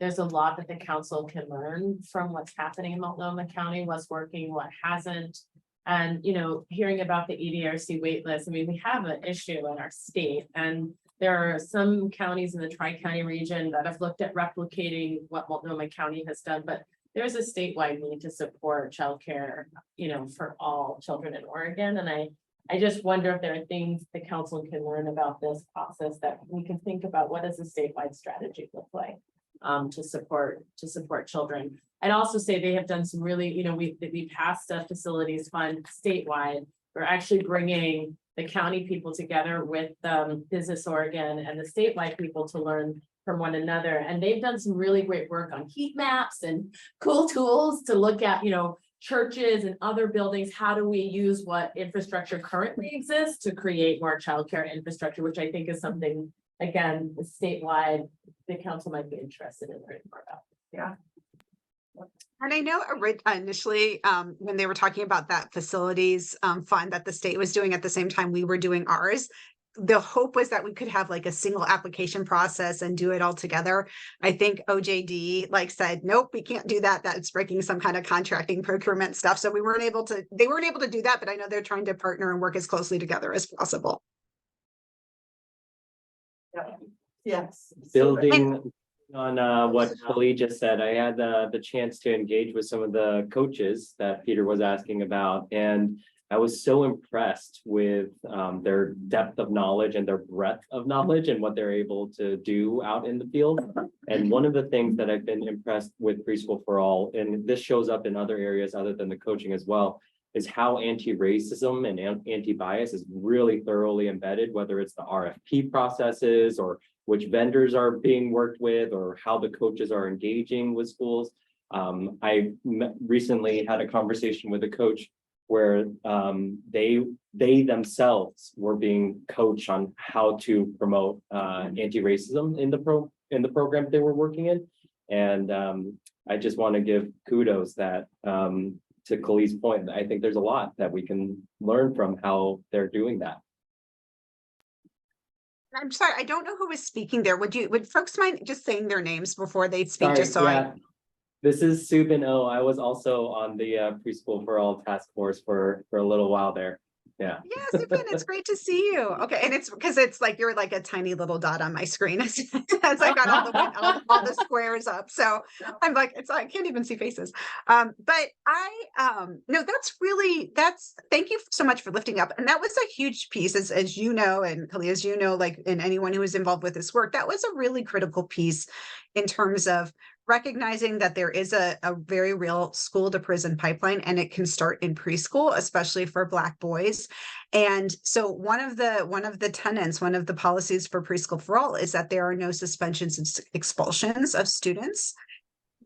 there's a lot that the council can learn from what's happening in Multnomah County, what's working, what hasn't. And, hearing about the EDRC waitlist, we have an issue in our state, and there are some counties in the Tri-County region that have looked at replicating what Multnomah County has done, but there's a statewide need to support childcare, for all children in Oregon. And I just wonder if there are things the council can learn about this process that we can think about. What does a statewide strategy look like to support children? I'd also say they have done some really, we passed a facilities fund statewide. We're actually bringing the county people together with Business Oregon and the statewide people to learn from one another. And they've done some really great work on heat maps and cool tools to look at, churches and other buildings. How do we use what infrastructure currently exists to create more childcare infrastructure, which I think is something, again, statewide, the council might be interested in learning more about. Yeah. And I know initially, when they were talking about that facilities fund that the state was doing at the same time we were doing ours, the hope was that we could have like a single application process and do it all together. I think OJD said, nope, we can't do that. That's breaking some kind of contracting procurement stuff. So they weren't able to do that, but I know they're trying to partner and work as closely together as possible. Yeah. Yes. Building on what Khalid just said, I had the chance to engage with some of the coaches that Peter was asking about, and I was so impressed with their depth of knowledge and their breadth of knowledge and what they're able to do out in the field. And one of the things that I've been impressed with Preschool for All, and this shows up in other areas other than the coaching as well, is how anti-racism and anti-bias is really thoroughly embedded, whether it's the RFP processes or which vendors are being worked with or how the coaches are engaging with schools. I recently had a conversation with a coach where they themselves were being coached on how to promote anti-racism in the program they were working in. And I just want to give kudos that to Khalid's point, I think there's a lot that we can learn from how they're doing that. I'm sorry, I don't know who was speaking there. Would folks mind just saying their names before they speak? Sorry, Just so yeah. This is Subin O. I was also on the Preschool for All task force for a little while there. Yeah. Yeah, Subin, it's great to see you. Okay, and it's because it's like you're like a tiny little dot on my screen as I got all the squares up. So I'm like, I can't even see faces. But no, thank you so much for lifting up. And that was a huge piece, as you know, and Khalid, as you know, and anyone who is involved with this work, that was a really critical piece in terms of recognizing that there is a very real school to prison pipeline, and it can start in preschool, especially for Black boys. And so one of the tenets, one of the policies for Preschool for All is that there are no suspensions and expulsions of students.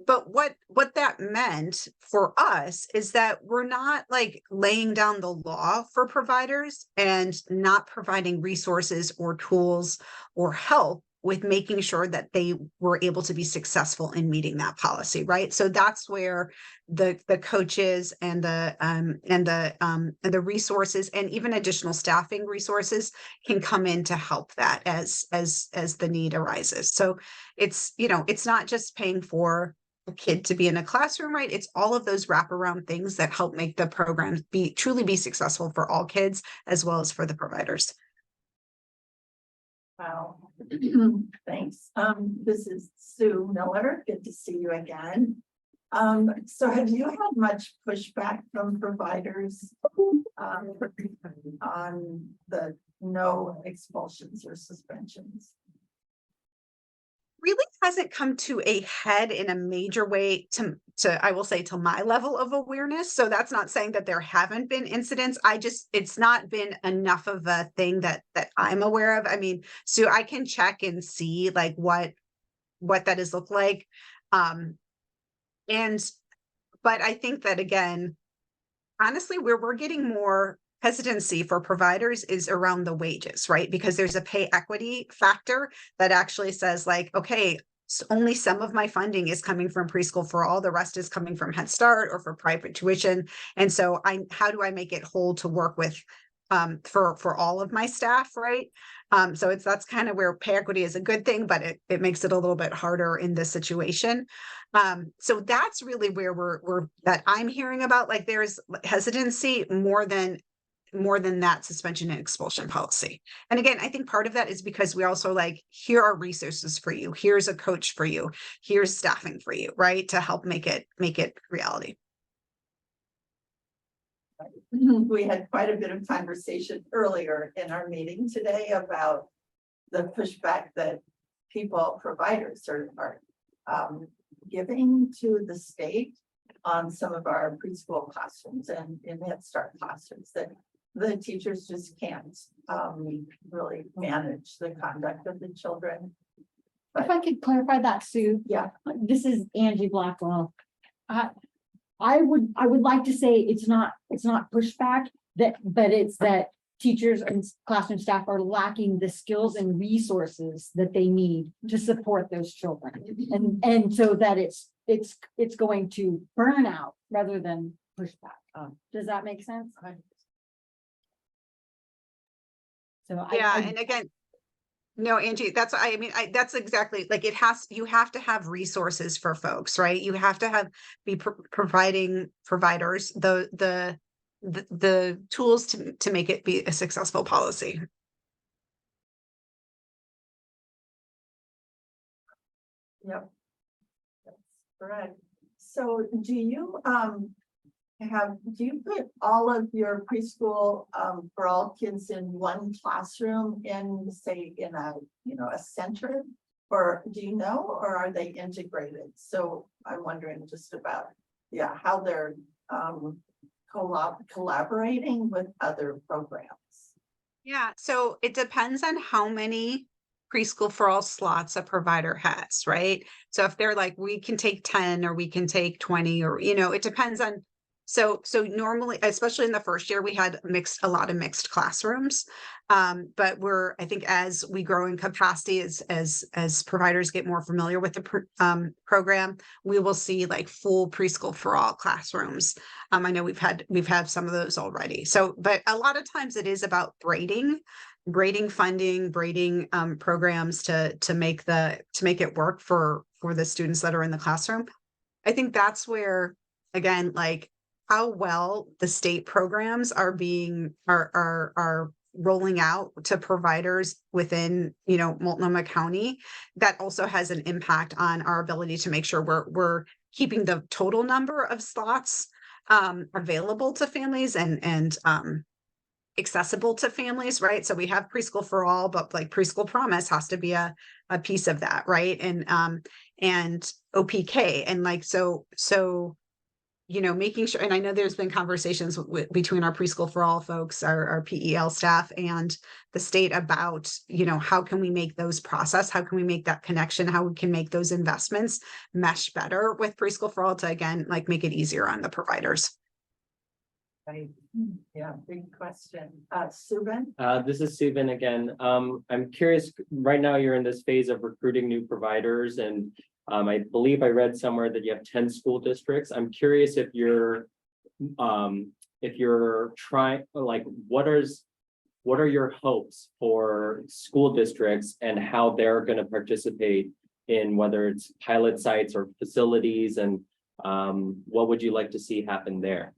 But what that meant for us is that we're not laying down the law for providers and not providing resources or tools or help with making sure that they were able to be successful in meeting that policy, right? So that's where the coaches and the resources and even additional staffing resources can come in to help that as the need arises. So it's not just paying for a kid to be in a classroom, right? It's all of those wraparound things that help make the program truly be successful for all kids as well as for the providers. Wow. Thanks. This is Sue Miller. Good to see you again. So have you had much pushback from providers on the no expulsions or suspensions? really hasn't come to a head in a major way to I will say to my level of awareness. So that's not saying that there haven't been incidents. It's not been enough of a thing that I'm aware of. I mean, Sue, I can check and see like what that has looked like. But I think that again, honestly, where we're getting more hesitancy for providers is around the wages, right? Because there's a pay equity factor that actually says like, okay, only some of my funding is coming from Preschool for All, the rest is coming from Head Start or for private tuition. And so how do I make it whole to work with for all of my staff, right? So that's kind of where pay equity is a good thing, but it makes it a little bit harder in this situation. So that's really where we're that I'm hearing about, like there's hesitancy more than that suspension and expulsion policy. And again, I think part of that is because we also like, here are resources for you. Here's a coach for you. Here's staffing for you, right? To help make it reality. We had quite a bit of conversation earlier in our meeting today about the pushback that providers are giving to the state on some of our preschool classrooms and in Head Start classrooms, that the teachers just can't really manage the conduct of the children. If I could clarify that, Sue. Yeah. This is Angie Blackwell. I would like to say it's not pushback, but it's that teachers and classroom staff are lacking the skills and resources that they need to support those children. And so that it's going to burn out rather than pushback. Does that make sense? So And again, no, Angie, that's exactly like you have to have resources for folks, right? You have to be providing providers the tools to make it be a successful policy. Yep. That's correct. So do you put all of your preschool for all kids in one classroom in, say, in a center? Or do you know, or are they integrated? So I'm wondering just about, how they're collaborating with other programs. Yeah, so it depends on how many Preschool for All slots a provider has, right? So if they're like, we can take 10 or we can take 20, or, it depends on. So normally, especially in the first year, we had a lot of mixed classrooms. But I think as we grow in capacity, as providers get more familiar with the program, we will see like full Preschool for All classrooms. I know we've had some of those already. So, but a lot of times it is about grading funding, grading programs to make it work for the students that are in the classroom. I think that's where, again, like how well the state programs are rolling out to providers within, Multnomah County, that also has an impact on our ability to make sure we're keeping the total number of slots available to families and accessible to families, right? So we have Preschool for All, but like Preschool Promise has to be a piece of that, right? And OPK, and like so making sure, and I know there's been conversations between our Preschool for All folks, our PEL staff and the state about, how can we make those process? How can we make that connection? How we can make those investments mesh better with Preschool for All to, again, like make it easier on the providers. Right. Yeah, big question. Subin? This is Subin again. I'm curious, right now you're in this phase of recruiting new providers, and I believe I read somewhere that you have 10 school districts. I'm curious if you're trying, like, what are your hopes for school districts and how they're going to participate in whether it's pilot sites or facilities, and what would you like to see happen there?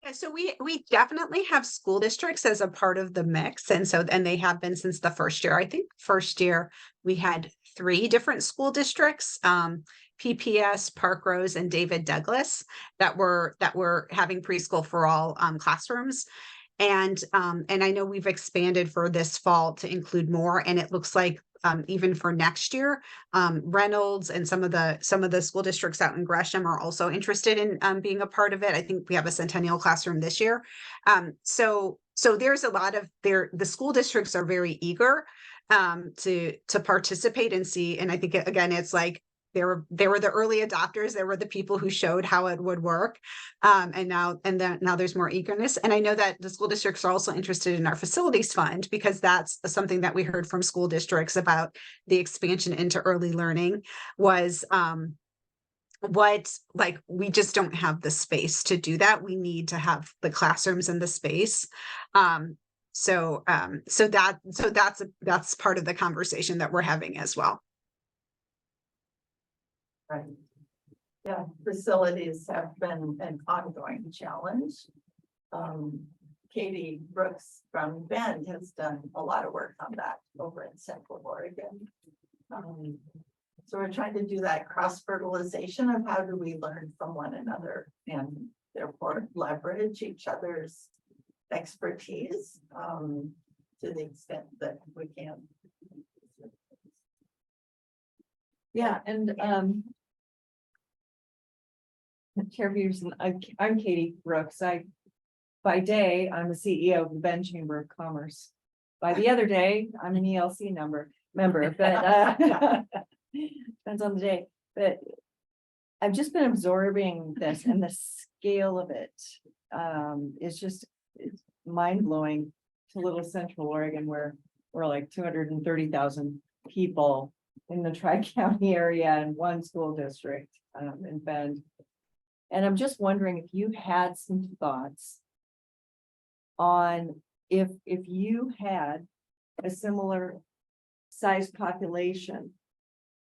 Yeah, so we definitely have school districts as a part of the mix. And they have been since the first year. I think first year we had 3 different school districts, PPS, Park Rose, and David Douglas, that were having Preschool for All classrooms. And I know we've expanded for this fall to include more, and it looks like even for next year. Reynolds and some of the school districts out in Gresham are also interested in being a part of it. I think we have a Centennial Classroom this year. So there's a lot of the school districts are very eager to participate and see. And I think again, it's like they were the early adopters. They were the people who showed how it would work. And now there's more eagerness. And I know that the school districts are also interested in our facilities fund, because that's something that we heard from school districts about the expansion into early learning was we just don't have the space to do that. We need to have the classrooms and the space. So that's part of the conversation that we're having as well. Right. Yeah, facilities have been an ongoing challenge. Katie Brooks from Bend has done a lot of work on that over in Central Oregon. So we're trying to do that cross fertilization of how do we learn from one another and therefore leverage each other's expertise to the extent that we can. Yeah, and Chair Peterson, I'm Katie Brooks. By day, I'm the CEO of the Bend Chamber of Commerce. By the other day, I'm an ELC member, but depends on the day. But I've just been absorbing this, and the scale of it is just mind blowing to Little Central Oregon, where we're like 230,000 people in the Tri-County area and one school district in Bend. And I'm just wondering if you had some thoughts on if you had a similar size population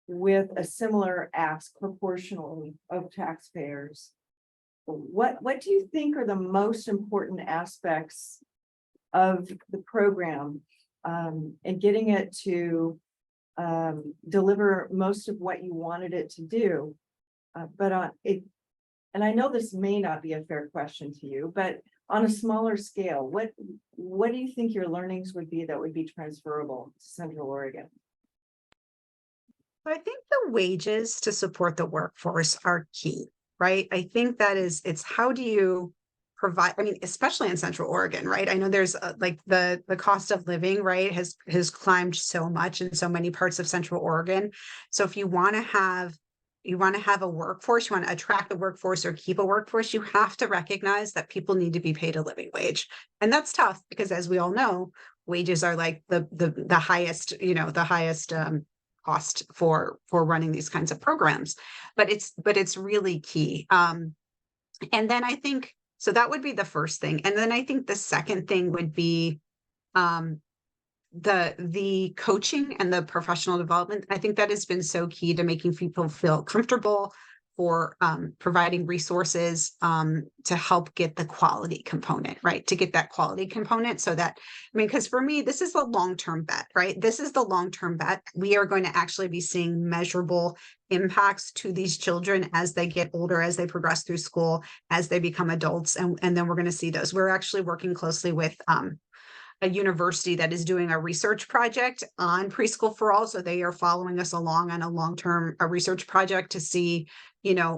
with a similar ask proportionally of taxpayers, what do you think are the most important aspects of the program and getting it to deliver most of what you wanted it to do? But on it, and I know this may not be a fair question to you, but on a smaller scale, what do you think your learnings would be that would be transferable to Central Oregon? I think the wages to support the workforce are key, right? I think that it's how do you provide, I mean, especially in Central Oregon, right? I know there's like the cost of living, right, has climbed so much in so many parts of Central Oregon. So if you want to have a workforce, you want to attract a workforce or keep a workforce, you have to recognize that people need to be paid a living wage. And that's tough because, as we all know, wages are like the highest, the highest cost for running these kinds of programs. But it's really key. And then I think, so that would be the first thing. And then I think the second thing would be the coaching and the professional development. I think that has been so key to making people feel comfortable, for providing resources to help get the quality component, right? To get that quality component so that, I mean, because for me, this is a long-term bet, right? This is the long-term bet. We are going to actually be seeing measurable impacts to these children as they get older, as they progress through school, as they become adults. And then we're going to see those. We're actually working closely with a university that is doing a research project on Preschool for All. So they are following us along on a long-term research project to see,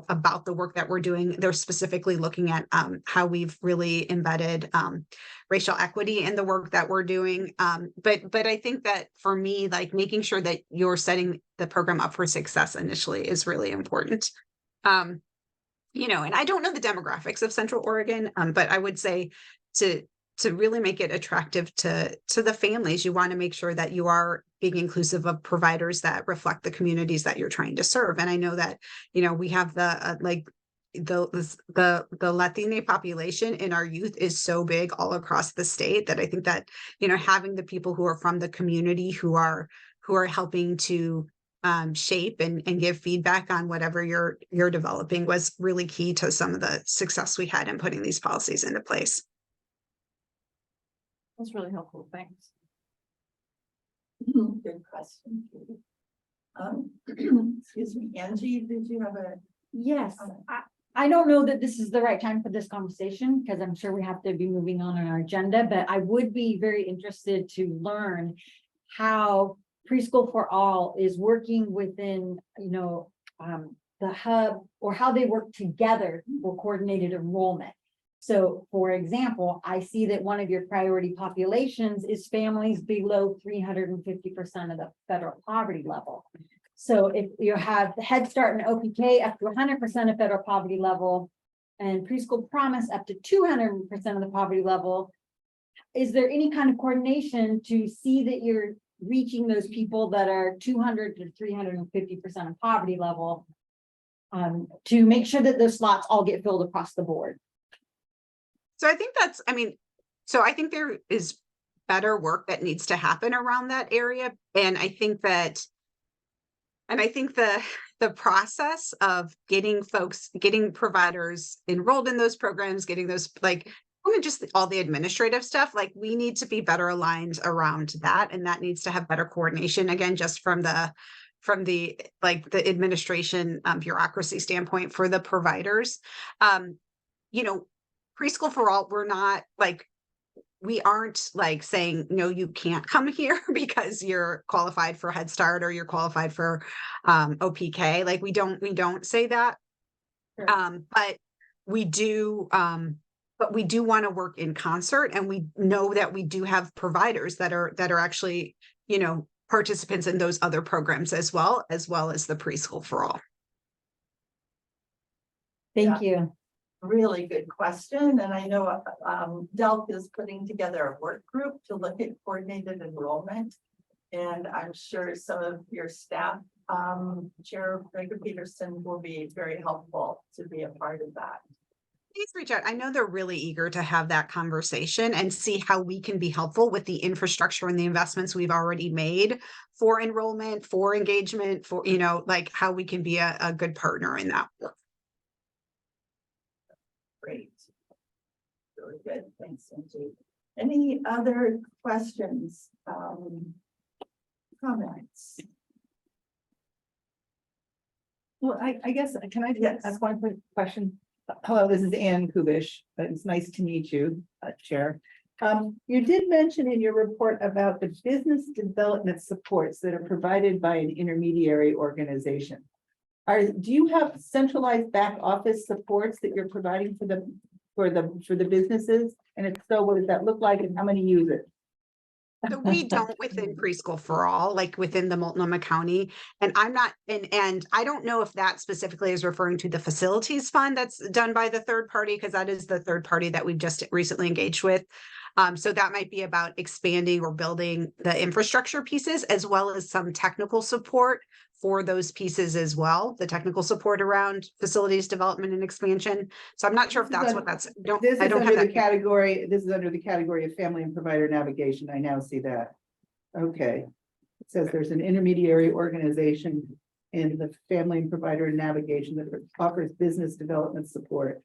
about the work that we're doing. They're specifically looking at how we've really embedded racial equity in the work that we're doing. But I think that for me, like making sure that you're setting the program up for success initially is really important. And I don't know the demographics of Central Oregon, but I would say to really make it attractive to the families, you want to make sure that you are being inclusive of providers that reflect the communities that you're trying to serve. And I know that, we have the Latino population in our youth is so big all across the state that I think that, having the people who are from the community who are helping to shape and give feedback on whatever you're developing was really key to some of the success we had in putting these policies into place. That's really helpful. Thanks. Good question. Excuse me, Angie, did you have a? Yes, I don't know that this is the right time for this conversation, because I'm sure we have to be moving on our agenda, but I would be very interested to learn how Preschool for All is working within, the hub, or how they work together for coordinated enrollment. So for example, I see that one of your priority populations is families below 350% of the federal poverty level. So if you have the Head Start and OPK up to 100% of federal poverty level, and Preschool Promise up to 200% of the poverty level, is there any kind of coordination to see that you're reaching those people that are 200 to 350% of poverty level? To make sure that those slots all get filled across the board. So I think that's, I think there is better work that needs to happen around that area. And I think the process of getting providers enrolled in those programs, getting those, like, just all the administrative stuff, like, we need to be better aligned around that. And that needs to have better coordination, again, just from the administration bureaucracy standpoint for the providers. Preschool for All, we aren't like saying, no, you can't come here because you're qualified for Head Start or you're qualified for OPK. Like, we don't say that. Sure. But we do want to work in concert, and we know that we do have providers that are actually, participants in those other programs as well as the Preschool for All. Thank you. Really good question, and I know DELC is putting together a work group to look at coordinated enrollment. And I'm sure some of your staff, Chair Gregor Peterson, will be very helpful to be a part of that. Please reach out. I know they're really eager to have that conversation and see how we can be helpful with the infrastructure and the investments we've already made for enrollment, for engagement, for, how we can be a good partner in that work. Great. Really good. Thanks, Angie. Any other questions? Comments? Well, I guess, can I Yes. ask one quick question? Hello, this is Ann Kubish. It's nice to meet you, Chair. You did mention in your report about the business development supports that are provided by an intermediary organization. Do you have centralized back office supports that you're providing for the businesses? And if so, what does that look like and how many use it? So we don't within Preschool for All, like within the Multnomah County. And I'm not, and I don't know if that specifically is referring to the facilities fund that's done by the third party, because that is the third party that we've just recently engaged with. So that might be about expanding or building the infrastructure pieces, as well as some technical support for those pieces as well, the technical support around facilities development and expansion. So I'm not sure if that's what that's, This I is don't have under the that. category, this is under the category of family and provider navigation. I now see that. Okay. It says there's an intermediary organization in the family and provider navigation that offers business development support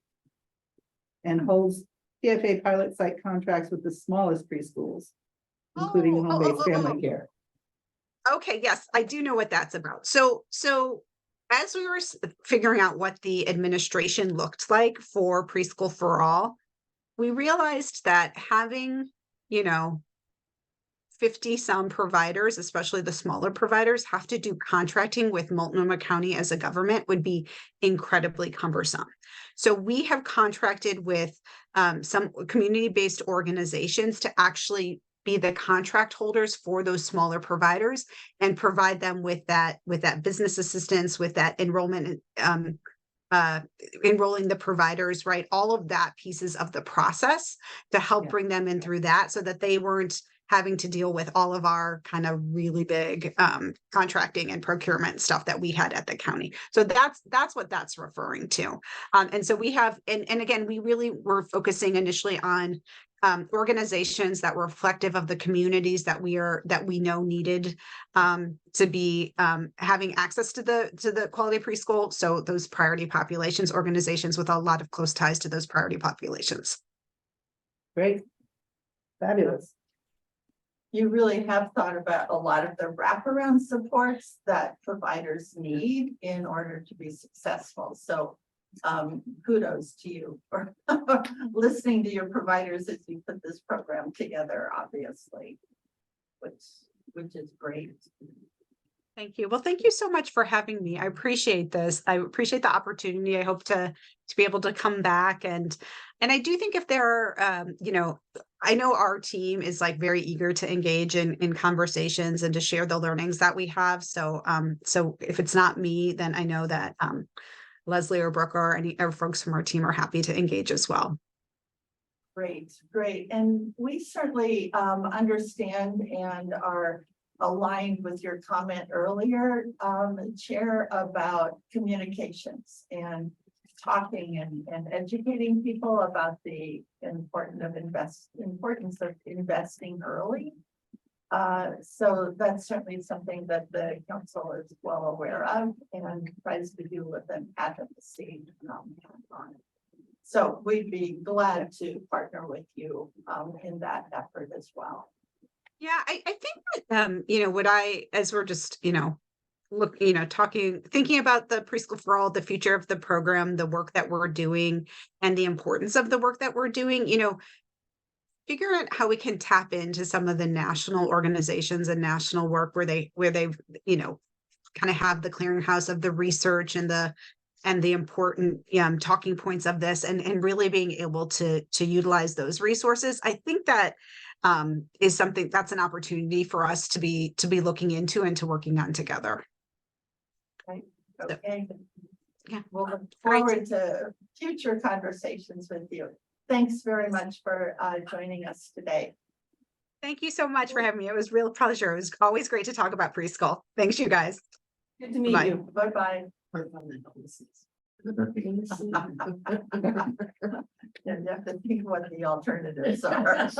and holds PFA pilot site contracts with the smallest preschools, including home-based family care. Okay, yes, I do know what that's about. So as we were figuring out what the administration looked like for Preschool for All, we realized that having, 50 some providers, especially the smaller providers, have to do contracting with Multnomah County as a government would be incredibly cumbersome. So we have contracted with some community-based organizations to actually be the contract holders for those smaller providers and provide them with that business assistance, with that enrollment, enrolling the providers, right? All of that pieces of the process to help bring them in through that, so that they weren't having to deal with all of our kind of really big contracting and procurement stuff that we had at the county. So that's what that's referring to. And so we have, and again, we really were focusing initially on organizations that were reflective of the communities that we know needed to be having access to the quality preschool. So those priority populations, organizations with a lot of close ties to those priority populations. Great. Fabulous. You really have thought about a lot of the wraparound supports that providers need in order to be successful. So kudos to you for listening to your providers as you put this program together, obviously, which which is great. Thank you. Well, thank you so much for having me. I appreciate this. I appreciate the opportunity. I hope to be able to come back and I do think if there are, I know our team is like very eager to engage in conversations and to share the learnings that we have. So, so if it's not me, then I know that, Leslie or Brooke or any other folks from our team are happy to engage as well. Great, great. And we certainly understand and are aligned with your comment earlier, Chair, about communications and talking and educating people about the importance of investing early. So that's certainly something that the council is well aware of and tries to do with an advocacy on it. So we'd be glad to partner with you in that effort as well. Yeah, I think that, what as we're just, thinking about the preschool for all, the future of the program, the work that we're doing and the importance of the work that we're doing, figure out how we can tap into some of the national organizations and national work where they've, kind of have the clearinghouse of the research and the important talking points of this and really being able to utilize those resources. I think that is something that's an opportunity for us to be looking into and to working on together. Okay. Yeah. We'll look forward to future conversations with you. Thanks very much for joining us today. Thank you so much for having me. It was a real pleasure. It was always great to talk about preschool. Thanks, you guys. Good to meet Bye. you. Bye-bye. Yeah, you have to think what the alternatives are.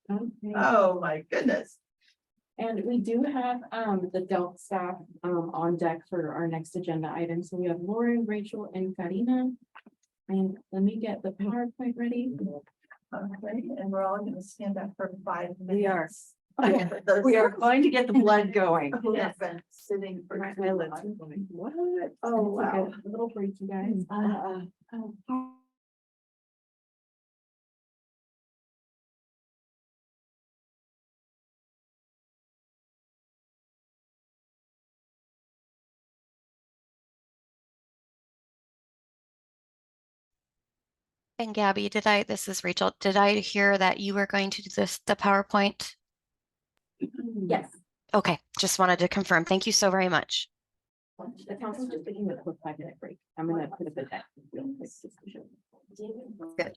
Okay. Oh, my goodness. And we do have the Delk staff on deck for our next agenda item. So we have Lauren, Rachel, and Karina. And let me get the PowerPoint ready. Okay, and we're all gonna stand up for 5 minutes. We are. Yeah, for those We are going to get the blood going. who have been sitting for. Right, too my long. lips are going. What? Oh, Let's take wow. A little break, you guys. And Gabby, this is Rachel, did I hear that you were going to do the PowerPoint? Yes. Okay, just wanted to confirm. Thank you so very much. The council's just taking a quick 5-minute break. I'm gonna put a bit back. Good.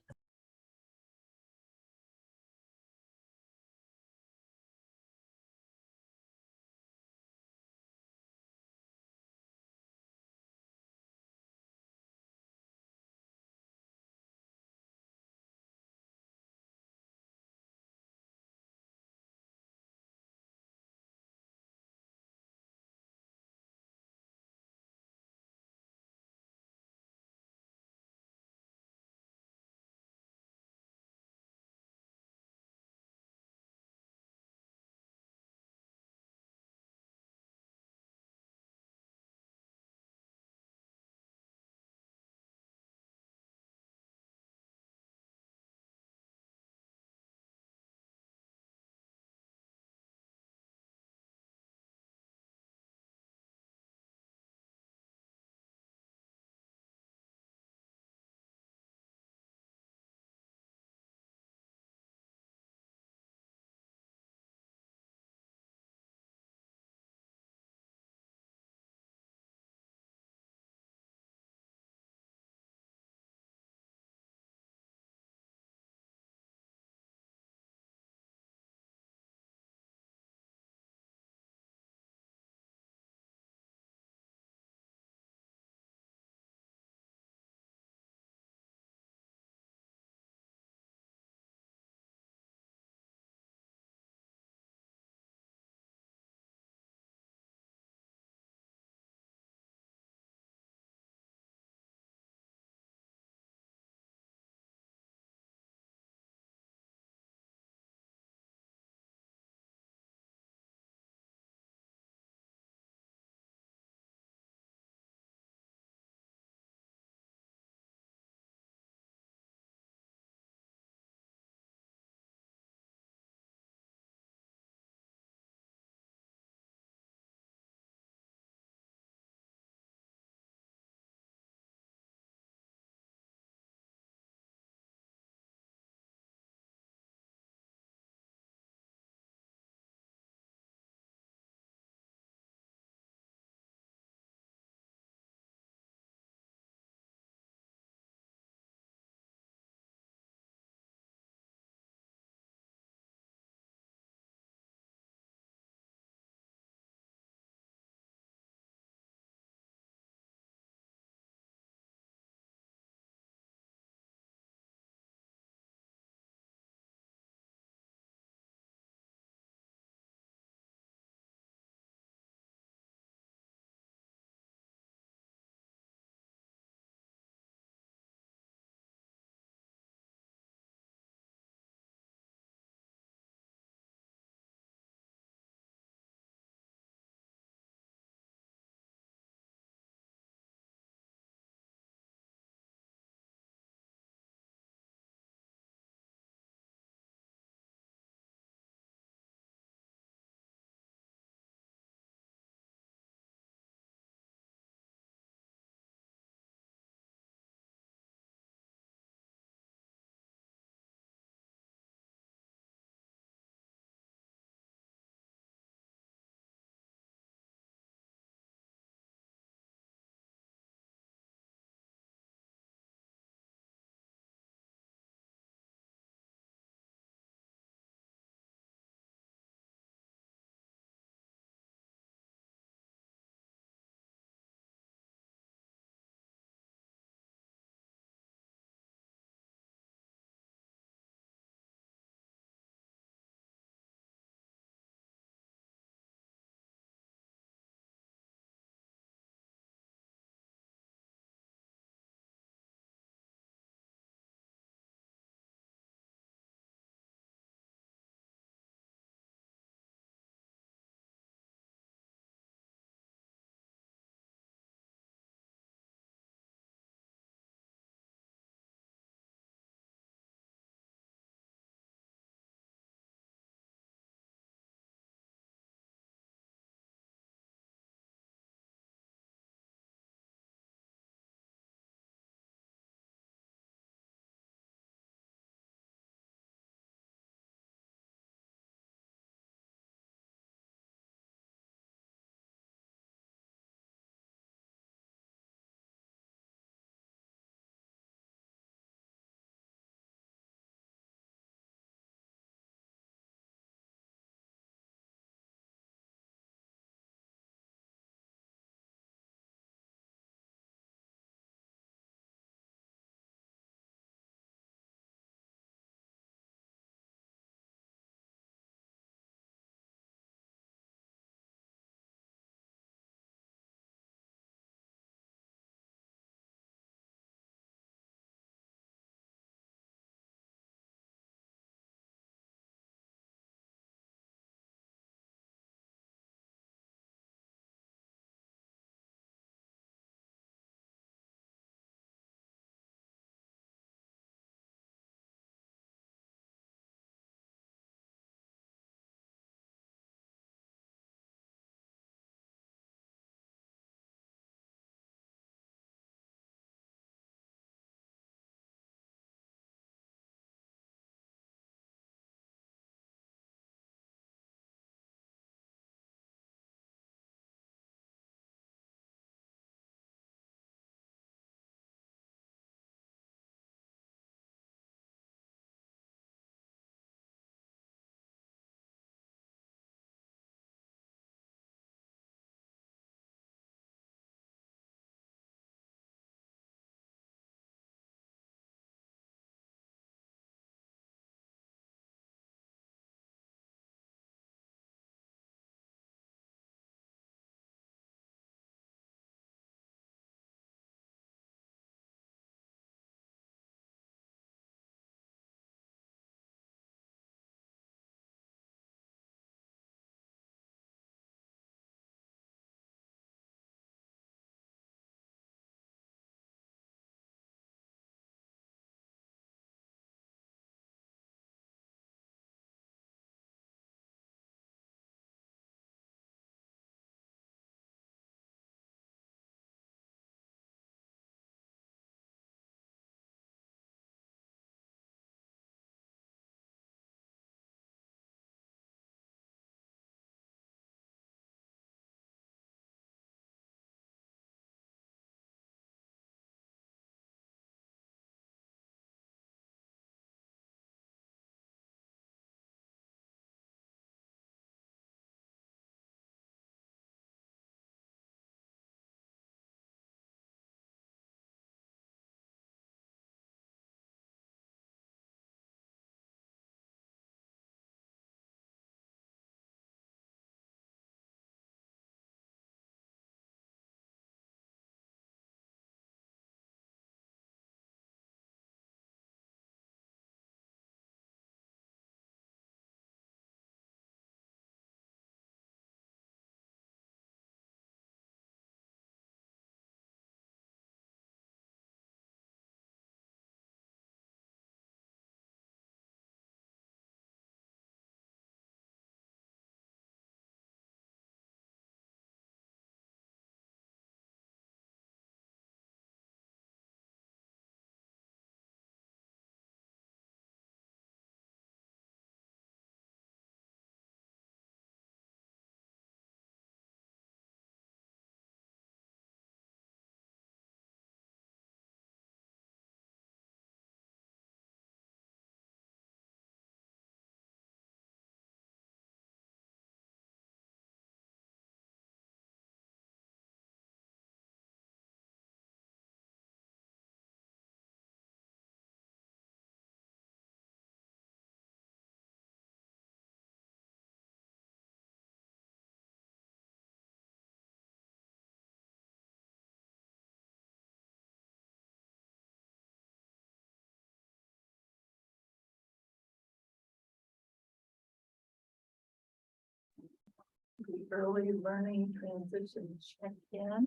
the early learning transition check-in.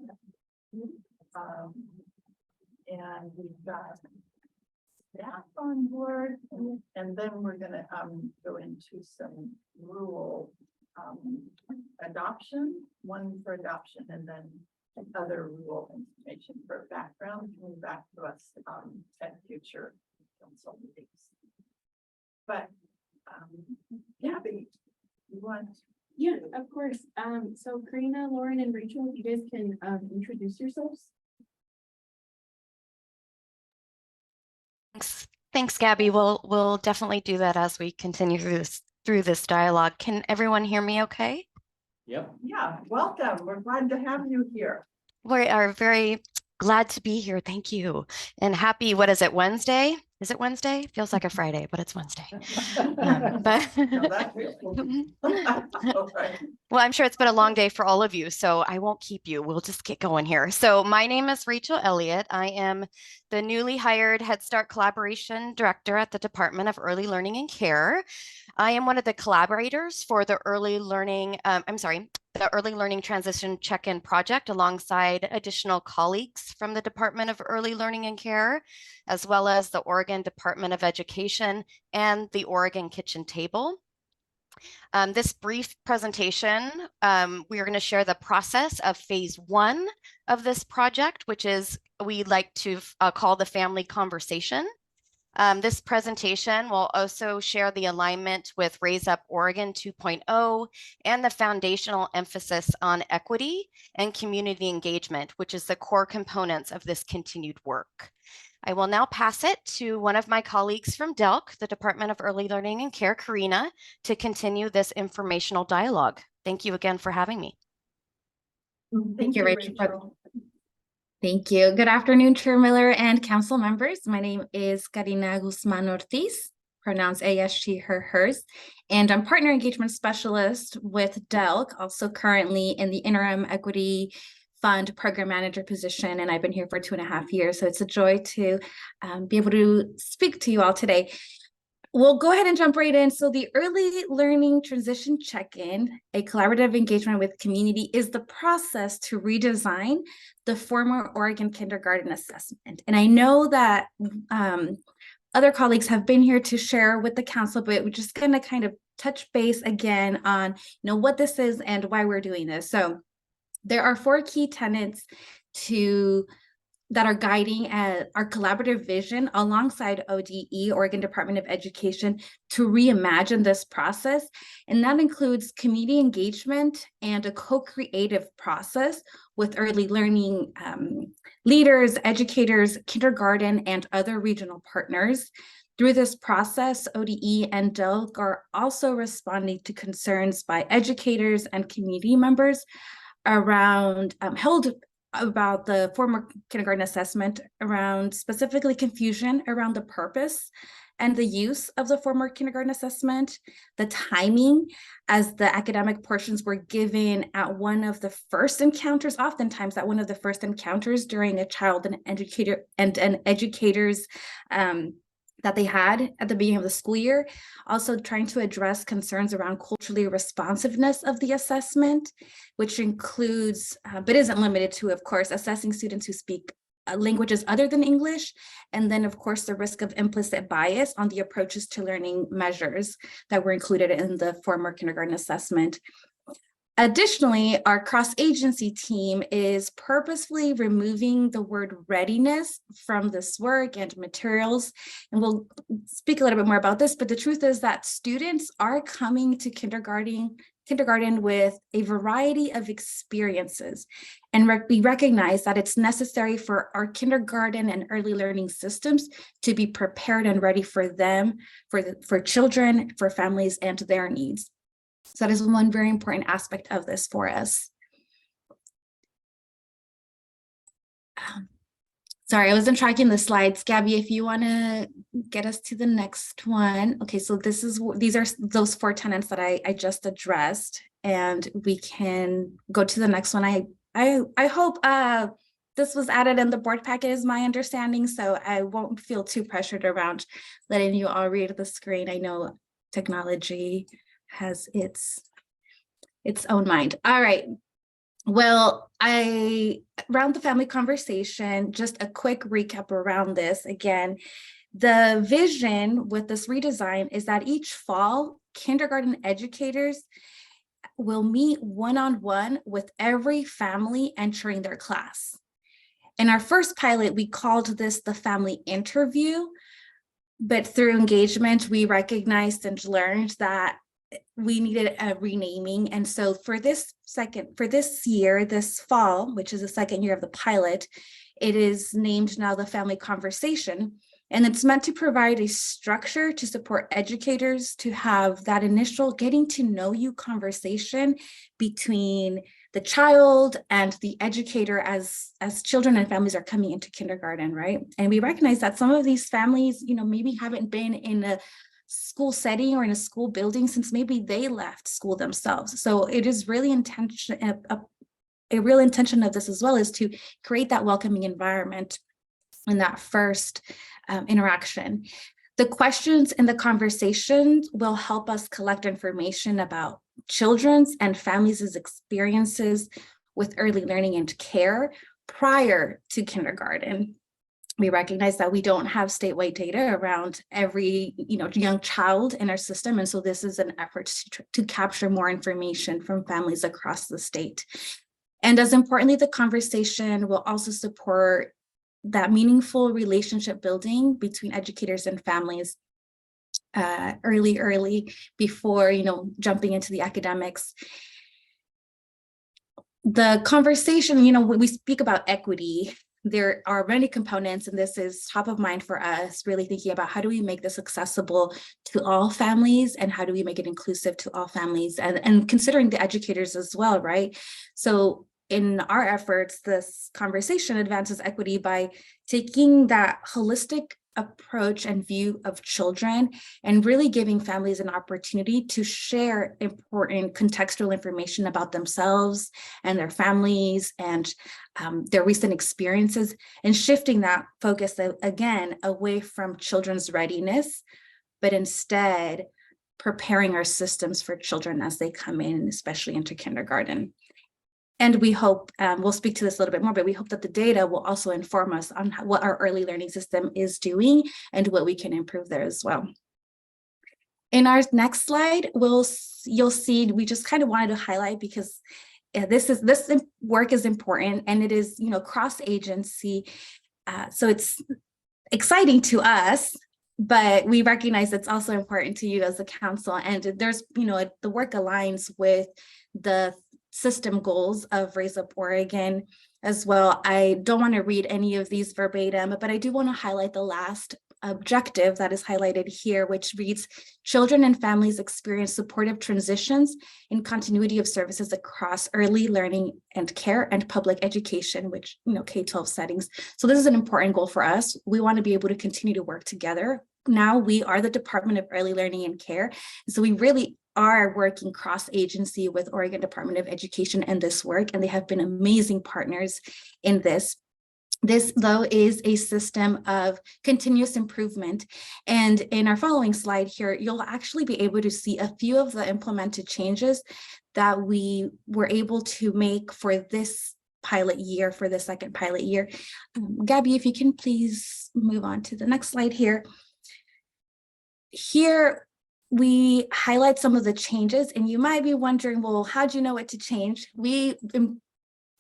And we've got staff on board, and then we're gonna go into some rural adoption, one for adoption, and then other rural information for background, coming back to us at future council meetings. But Gabby, you want? Yeah, of course. So Karina, Lauren, and Rachel, if you guys can introduce yourselves. Thanks, Gabby. We'll definitely do that as we continue through this dialogue. Can everyone hear me okay? Yep. Yeah, welcome. We're glad to have you here. We are very glad to be here. Thank you. And happy, what is it, Wednesday? Is it Wednesday? Feels like a Friday, but it's Wednesday. But No, that feels- All right. well, I'm sure it's been a long day for all of you, so I won't keep you. We'll just get going here. So my name is Rachel Elliott. I am the newly hired Head Start Collaboration Director at the Department of Early Learning and Care. I am one of the collaborators for the Early Learning, the Early Learning Transition Check-in Project alongside additional colleagues from the Department of Early Learning and Care, as well as the Oregon Department of Education and the Oregon Kitchen Table. This brief presentation, we are going to share the process of phase 1 of this project, which is we like to call the family conversation. This presentation will also share the alignment with Raise Up Oregon 2.0 and the foundational emphasis on equity and community engagement, which is the core components of this continued work. I will now pass it to one of my colleagues from DELC, the Department of Early Learning and Care, Karina, to continue this informational dialogue. Thank you again for having me. Thank you, Rachel. Thank you. Good afternoon, Chair Miller and council members. My name is Karina Guzman Ortiz, pronounced AS, she, her, hers, and I'm Partner Engagement Specialist with DELC, also currently in the Interim Equity Fund Program Manager position, and I've been here for 2.5 years, so it's a joy to be able to speak to you all today. We'll go ahead and jump right in. So the Early Learning Transition Check-in, a collaborative engagement with community, is the process to redesign the former Oregon kindergarten assessment. And I know that other colleagues have been here to share with the council, but we're just going to kind of touch base again on what this is and why we're doing this. So there are 4 key tenets that are guiding our collaborative vision alongside ODE, Oregon Department of Education, to reimagine this process. And that includes community engagement and a co-creative process with early learning leaders, educators, kindergarten, and other regional partners. Through this process, ODE and DELC are also responding to concerns by educators and community members around held about the former kindergarten assessment, around specifically confusion around the purpose and the use of the former kindergarten assessment, the timing as the academic portions were given at one of the first encounters, oftentimes at one of the first encounters during a child and an educator's that they had at the beginning of the school year. Also trying to address concerns around culturally responsiveness of the assessment, which includes, but isn't limited to, of course, assessing students who speak languages other than English, and then, of course, the risk of implicit bias on the approaches to learning measures that were included in the former kindergarten assessment. Additionally, our cross-agency team is purposefully removing the word readiness from this work and materials. And we'll speak a little bit more about this, but the truth is that students are coming to kindergarten with a variety of experiences. And we recognize that it's necessary for our kindergarten and early learning systems to be prepared and ready for them, for children, for families, and their needs. So that is one very important aspect of this for us. Sorry, I wasn't tracking the slides. Gabby, if you want to get us to the next one. Okay, so these are those 4 tenets that I just addressed, and we can go to the next one. I hope this was added in the board packet is my understanding, so I won't feel too pressured around letting you all read the screen. I know technology has its its own mind. All right. Well, around the family conversation, just a quick recap around this. Again, the vision with this redesign is that each fall, kindergarten educators will meet one-on-one with every family entering their class. In our first pilot, we called this the family interview, but through engagement, we recognized and learned that we needed a renaming. And so for this year, this fall, which is the second year of the pilot, it is named now the Family Conversation. And it's meant to provide a structure to support educators to have that initial getting to know you conversation between the child and the educator as children and families are coming into kindergarten, right? And we recognize that some of these families, maybe haven't been in a school setting or in a school building since maybe they left school themselves. So it is really a real intention of this as well is to create that welcoming environment in that first interaction. The questions and the conversations will help us collect information about children's and families' experiences with early learning and care prior to kindergarten. We recognize that we don't have statewide data around every young child in our system. And so this is an effort to capture more information from families across the state. And as importantly, the conversation will also support that meaningful relationship building between educators and families early before jumping into the academics. The conversation, when we speak about equity, there are many components, and this is top of mind for us, really thinking about how do we make this accessible to all families and how do we make it inclusive to all families and considering the educators as well, right? So in our efforts, this conversation advances equity by taking that holistic approach and view of children and really giving families an opportunity to share important contextual information about themselves and their families and their recent experiences, and shifting that focus again away from children's readiness, but instead preparing our systems for children as they come in, especially into kindergarten. And we hope, we'll speak to this a little bit more, but we hope that the data will also inform us on what our early learning system is doing and what we can improve there as well. In our next slide, you'll see, we just kind of wanted to highlight because this work is important and it is, cross-agency. So it's exciting to us, but we recognize it's also important to you as a council. And there's, the work aligns with the system goals of Raise Up Oregon as well. I don't want to read any of these verbatim, but I do want to highlight the last objective that is highlighted here, which reads, children and families experience supportive transitions in continuity of services across early learning and care and public education, which, K-12 settings. So this is an important goal for us. We want to be able to continue to work together. Now we are the Department of Early Learning and Care. So we really are working cross-agency with Oregon Department of Education in this work, and they have been amazing partners in this. This, though, is a system of continuous improvement. And in our following slide here, you'll actually be able to see a few of the implemented changes that we were able to make for this pilot year, for the second pilot year. Gabby, if you can please move on to the next slide here. Here, we highlight some of the changes, and you might be wondering, well, how do you know what to change? We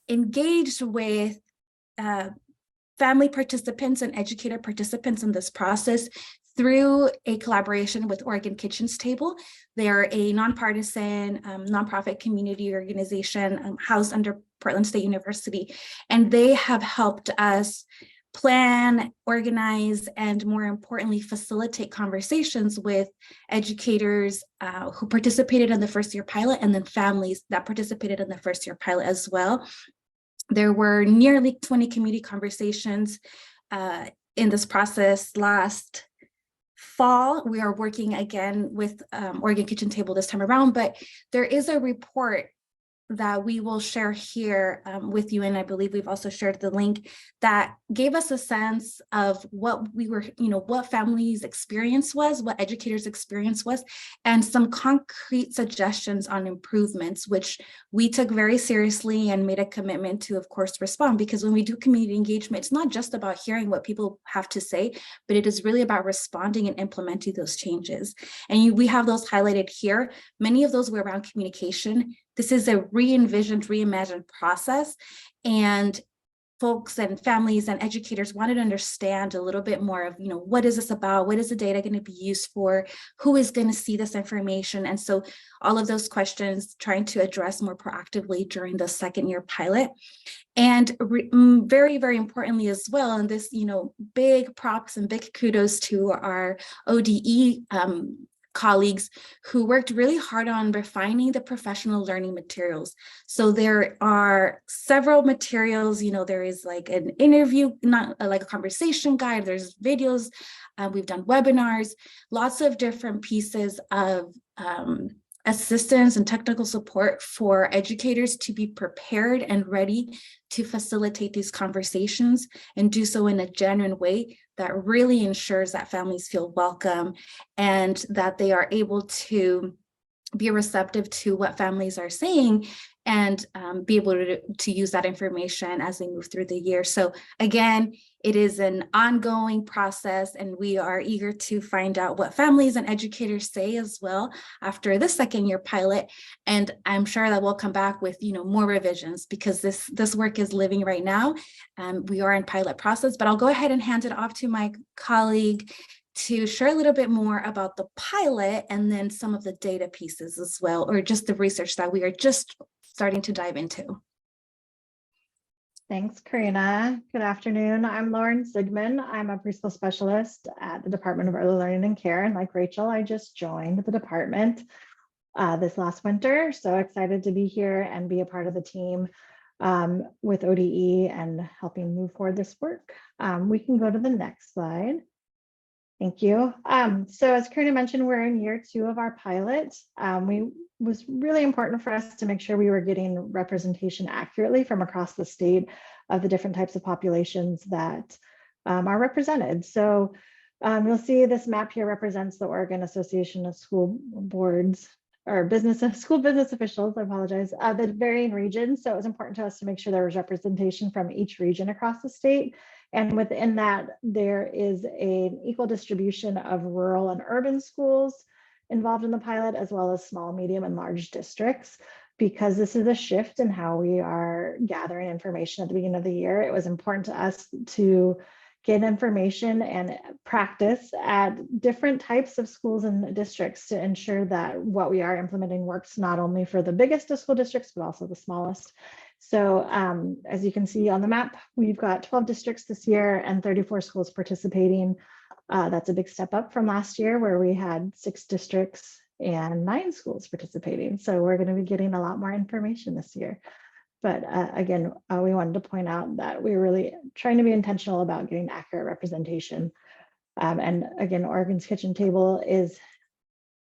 engaged with family participants and educator participants in this process through a collaboration with Oregon Kitchens Table. They're a nonpartisan nonprofit community organization housed under Portland State University, and they have helped us plan, organize, and more importantly, facilitate conversations with educators who participated in the first year pilot and then families that participated in the first year pilot as well. There were nearly 20 community conversations in this process last fall. We are working again with Oregon Kitchen Table this time around, but there is a report that we will share here with you, and I believe we've also shared the link that gave us a sense of what we were, what families' experience was, what educators' experience was, and some concrete suggestions on improvements, which we took very seriously and made a commitment to, of course, respond. Because when we do community engagement, it's not just about hearing what people have to say, but it is really about responding and implementing those changes. And we have those highlighted here. Many of those were around communication. This is a re-envisioned, reimagined process, and folks and families and educators wanted to understand a little bit more of, what is this about? What is the data going to be used for? Who is going to see this information? And so all of those questions trying to address more proactively during the second year pilot. And very, very importantly as well, and this, big props and big kudos to our ODE colleagues who worked really hard on refining the professional learning materials. So there are several materials, there is like an interview, not like a conversation guide, there's videos, we've done webinars, lots of different pieces of assistance and technical support for educators to be prepared and ready to facilitate these conversations and do so in a genuine way that really ensures that families feel welcome and that they are able to be receptive to what families are saying and be able to use that information as they move through the year. So again, it is an ongoing process, and we are eager to find out what families and educators say as well after the second year pilot. And I'm sure that we'll come back with more revisions, because this work is living right now. We are in pilot process, but I'll go ahead and hand it off to my colleague to share a little bit more about the pilot and then some of the data pieces as well, or just the research that we are just starting to dive into. Thanks, Karina. Good afternoon. I'm Lauren Sigmund. I'm a preschool specialist at the Department of Early Learning and Care. And like Rachel, I just joined the department this last winter. So excited to be here and be a part of the team with ODE and helping move forward this work. We can go to the next slide. Thank you. So as Karina mentioned, we're in year 2 of our pilot. Was really important for us to make sure we were getting representation accurately from across the state of the different types of populations that are represented. So you'll see this map here represents the Oregon Association of School Boards or school business officials, I apologize, the varying regions. So it was important to us to make sure there was representation from each region across the state. And within that, there is an equal distribution of rural and urban schools involved in the pilot, as well as small, medium, and large districts. Because this is a shift in how we are gathering information at the beginning of the year, it was important to us to get information and practice at different types of schools and districts to ensure that what we are implementing works not only for the biggest of school districts, but also the smallest. So as you can see on the map, we've got 12 districts this year and 34 schools participating. That's a big step up from last year, where we had 6 districts and 9 schools participating. So we're going to be getting a lot more information this year. But again, we wanted to point out that we're really trying to be intentional about getting accurate representation. And again, Oregon's Kitchen Table is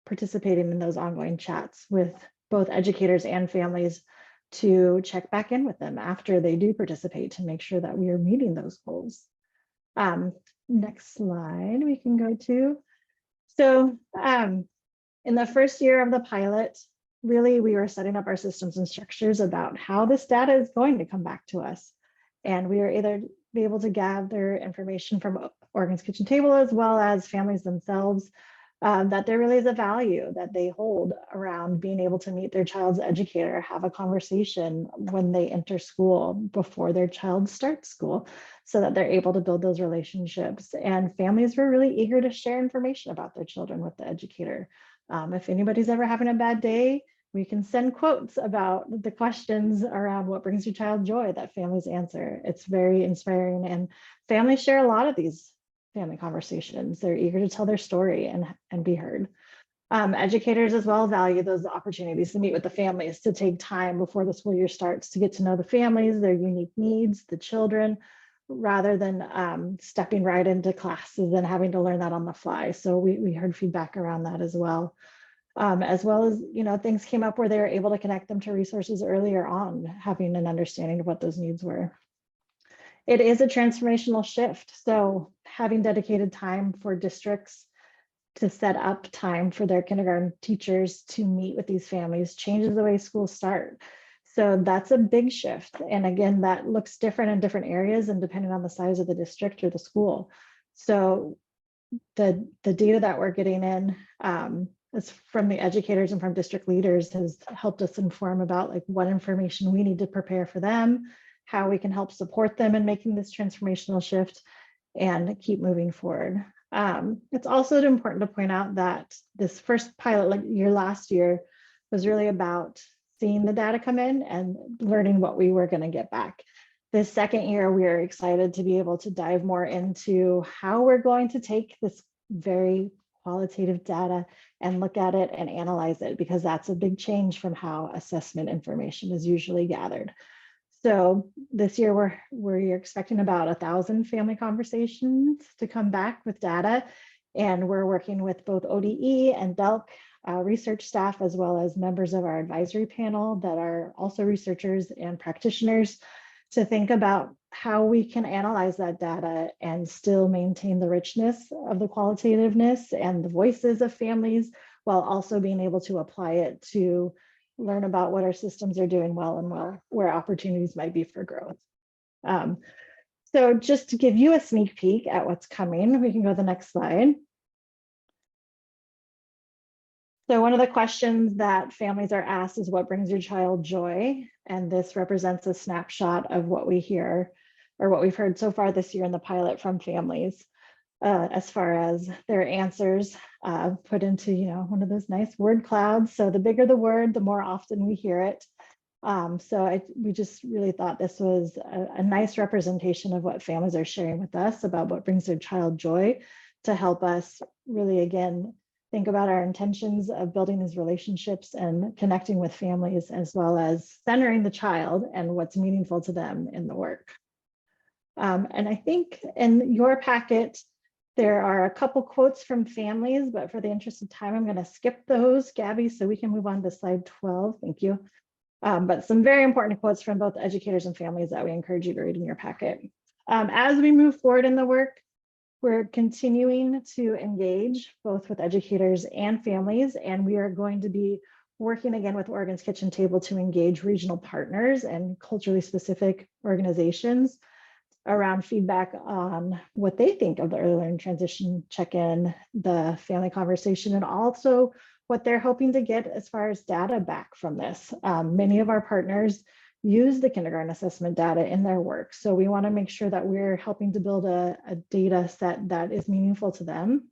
participating in those ongoing chats with both educators and families to check back in with them after they do participate to make sure that we are meeting those goals. Next slide we can go to. So in the first year of the pilot, really we were setting up our systems and structures about how this data is going to come back to us. And we are either be able to gather information from Oregon's Kitchen Table as well as families themselves, that there really is a value that they hold around being able to meet their child's educator, have a conversation when they enter school before their child starts school, so that they're able to build those relationships. And families were really eager to share information about their children with the educator. If anybody's ever having a bad day, we can send quotes about the questions around what brings your child joy that families answer. It's very inspiring, and families share a lot of these family conversations. They're eager to tell their story and be heard. Educators as well value those opportunities to meet with the families, to take time before the school year starts to get to know the families, their unique needs, the children, rather than stepping right into classes and having to learn that on the fly. So we heard feedback around that as well. As well as, things came up where they were able to connect them to resources earlier on, having an understanding of what those needs were. It is a transformational shift. So having dedicated time for districts to set up time for their kindergarten teachers to meet with these families changes the way schools start. So that's a big shift. And again, that looks different in different areas and depending on the size of the district or the school. So the data that we're getting in is from the educators and from district leaders has helped us inform about like what information we need to prepare for them, how we can help support them in making this transformational shift and keep moving forward. It's also important to point out that this first pilot year last year was really about seeing the data come in and learning what we were going to get back. This second year, we are excited to be able to dive more into how we're going to take this very qualitative data and look at it and analyze it, because that's a big change from how assessment information is usually gathered. So this year, we're expecting about 1,000 family conversations to come back with data. And we're working with both ODE and DELC research staff, as well as members of our advisory panel that are also researchers and practitioners, to think about how we can analyze that data and still maintain the richness of the qualitativeness and the voices of families, while also being able to apply it to learn about what our systems are doing well and where opportunities might be for growth. So just to give you a sneak peek at what's coming, we can go to the next slide. So one of the questions that families are asked is, what brings your child joy? And this represents a snapshot of what we hear or what we've heard so far this year in the pilot from families, as far as their answers put into, one of those nice word clouds. So the bigger the word, the more often we hear it. We just really thought this was a nice representation of what families are sharing with us about what brings their child joy, to help us really, again, think about our intentions of building these relationships and connecting with families, as well as centering the child and what's meaningful to them in the work. And I think in your packet, there are a couple quotes from families, but for the interest of time, I'm going to skip those, Gabby, so we can move on to slide 12. Thank you. But some very important quotes from both educators and families that we encourage you to read in your packet. As we move forward in the work, we're continuing to engage both with educators and families, and we are going to be working again with Oregon's Kitchen Table to engage regional partners and culturally specific organizations around feedback on what they think of the early learning transition check-in, the family conversation, and also what they're hoping to get as far as data back from this. Many of our partners use the kindergarten assessment data in their work. So we want to make sure that we're helping to build a data set that is meaningful to them.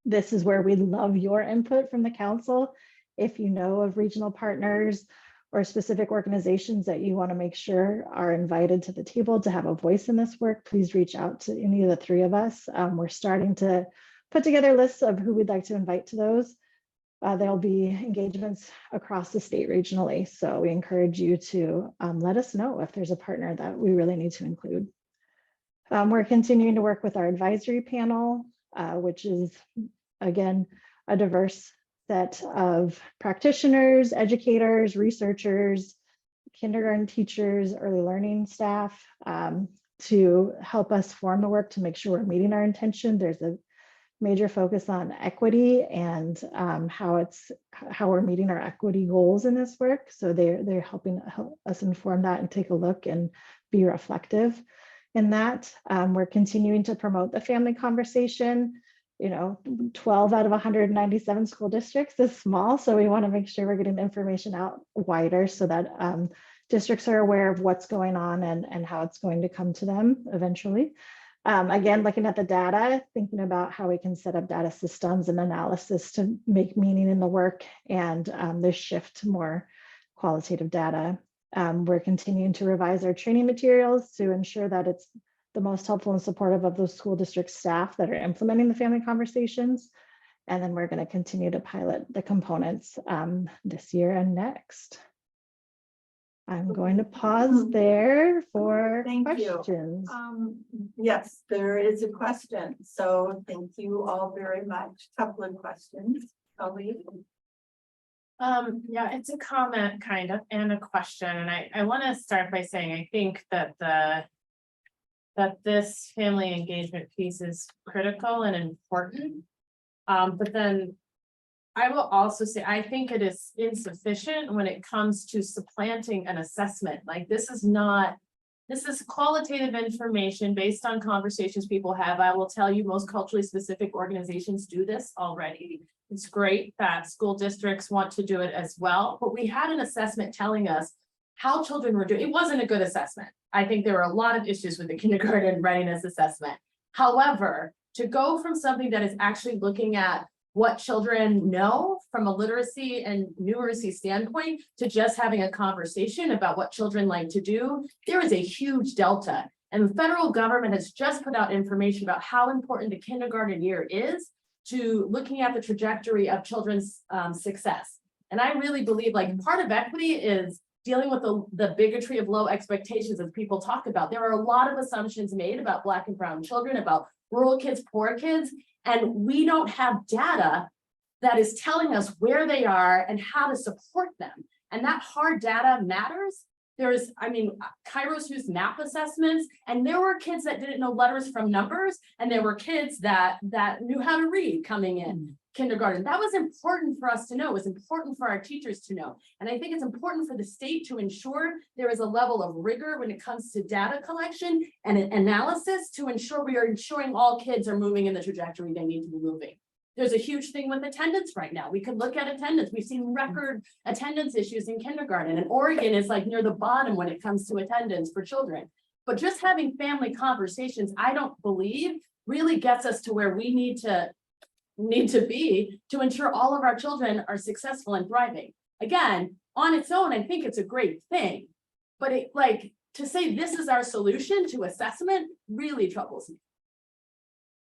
This is where we love your input from the council. If you know of regional partners or specific organizations that you want to make sure are invited to the table to have a voice in this work, please reach out to any of the three of us. We're starting to put together lists of who we'd like to invite to those. There'll be engagements across the state regionally. So we encourage you to let us know if there's a partner that we really need to include. We're continuing to work with our advisory panel, which is, again, a diverse set of practitioners, educators, researchers, kindergarten teachers, early learning staff, to help us form the work to make sure we're meeting our intention. There's a major focus on equity and how we're meeting our equity goals in this work. So they're helping us inform that and take a look and be reflective in that. We're continuing to promote the family conversation. 12 out of 197 school districts is small, so we want to make sure we're getting information out wider so that districts are aware of what's going on and how it's going to come to them eventually. Again, looking at the data, thinking about how we can set up data systems and analysis to make meaning in the work and this shift to more qualitative data. We're continuing to revise our training materials to ensure that it's the most helpful and supportive of those school district staff that are implementing the family conversations. And then we're going to continue to pilot the components this year and next. I'm going to pause there for questions. Yes, there is a question. So thank you all very much. Couple of questions. Ellie? Yeah, it's a comment kind of and a question, and I want to start by saying I think that this family engagement piece is critical and important. But then I will also say, I think it is insufficient when it comes to supplanting an assessment. Like, this is qualitative information based on conversations people have. I will tell you, most culturally specific organizations do this already. It's great that school districts want to do it as well, but we had an assessment telling us how children were doing. It wasn't a good assessment. I think there were a lot of issues with the kindergarten readiness assessment. However, to go from something that is actually looking at what children know from a literacy and numeracy standpoint to just having a conversation about what children like to do, there is a huge delta. And the federal government has just put out information about how important the kindergarten year is to looking at the trajectory of children's success. And I really believe, like, part of equity is dealing with the bigotry of low expectations as people talk about. There are a lot of assumptions made about Black and brown children, about rural kids, poor kids, and we don't have data that is telling us where they are and how to support them. And that hard data matters. There's, I mean, Kairos used map assessments, and there were kids that didn't know letters from numbers, and there were kids that knew how to read coming in kindergarten. That was important for us to know. It was important for our teachers to know. And I think it's important for the state to ensure there is a level of rigor when it comes to data collection and analysis to ensure we are ensuring all kids are moving in the trajectory they need to be moving. There's a huge thing with attendance right now. We could look at attendance. We've seen record attendance issues in kindergarten, and Oregon is like near the bottom when it comes to attendance for children. But just having family conversations, I don't believe really gets us to where we need to be to ensure all of our children are successful and thriving. Again, on its own, I think it's a great thing, but it, like, to say this is our solution to assessment really troubles me.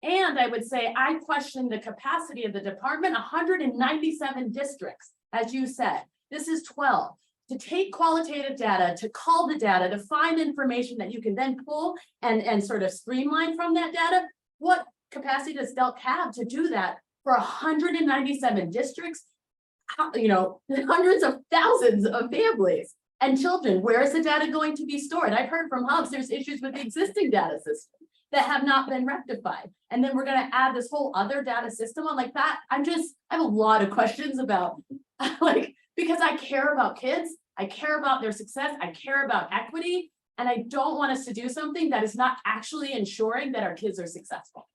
And I would say I question the capacity of the department. 197 districts, as you said, this is 12. To take qualitative data, to call the data, to find information that you can then pull and sort of streamline from that data. What capacity does DELC have to do that for 197 districts? You know, hundreds of thousands of families and children. Where is the data going to be stored? I've heard from hubs there's issues with the existing data system that have not been rectified. And then we're going to add this whole other data system on like that. I have a lot of questions about, like, because I care about kids, I care about their success, I care about equity, and I don't want us to do something that is not actually ensuring that our kids are successful.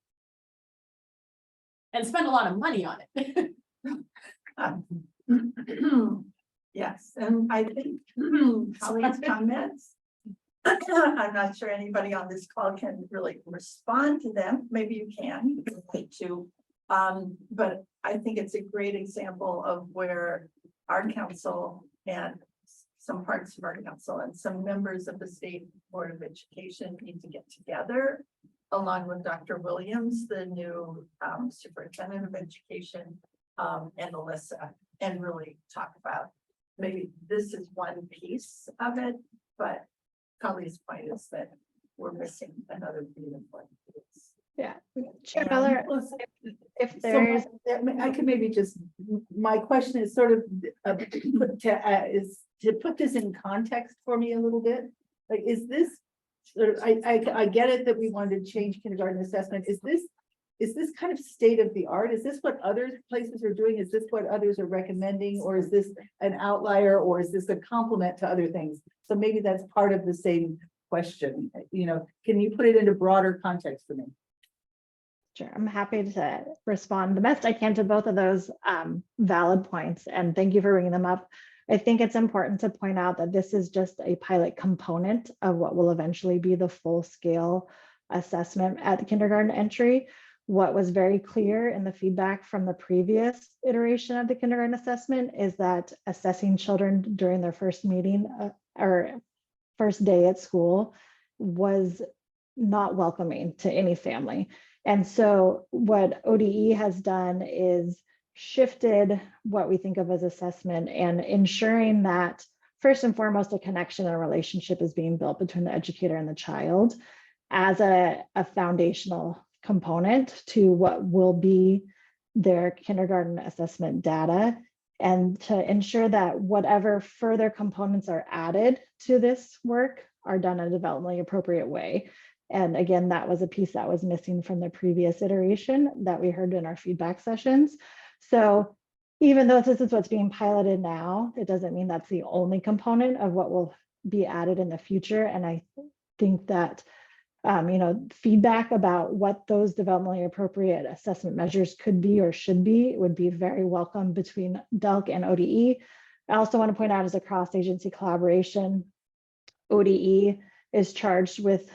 And spend a lot of money on it. Yes, and I think colleagues' comments. I'm not sure anybody on this call can really respond to them. Maybe you can, if you need to. But I think it's a great example of where our council and some parts of our council and some members of the State Board of Education need to get together, along with Dr. Williams, the new superintendent of education, and Alyssa, and really talk about maybe this is one piece of it, but Kelly's point is that we're missing another beautiful piece. Yeah. Chair Miller, if there is, I could maybe just, my question is sort of is to put this in context for me a little bit. Like, is this sort of, I get it that we wanted to change kindergarten assessment. Is this kind of state of the art? Is this what other places are doing? Is this what others are recommending? Or is this an outlier, or is this a complement to other things? So maybe that's part of the same question. You know, can you put it into broader context for me? sure, I'm happy to respond the best I can to both of those valid points. And thank you for bringing them up. I think it's important to point out that this is just a pilot component of what will eventually be the full scale assessment at kindergarten entry. What was very clear in the feedback from the previous iteration of the kindergarten assessment is that assessing children during their first meeting or first day at school was not welcoming to any family. And so what ODE has done is shifted what we think of as assessment and ensuring that first and foremost, a connection and a relationship is being built between the educator and the child as a foundational component to what will be their kindergarten assessment data. and to ensure that whatever further components are added to this work are done in a developmentally appropriate way. And again, that was a piece that was missing from the previous iteration that we heard in our feedback sessions. So even though this is what's being piloted now, it doesn't mean that's the only component of what will be added in the future. And I think that feedback about what those developmentally appropriate assessment measures could be or should be would be very welcome between DELC and ODE. I also want to point out, as a cross-agency collaboration, ODE is charged with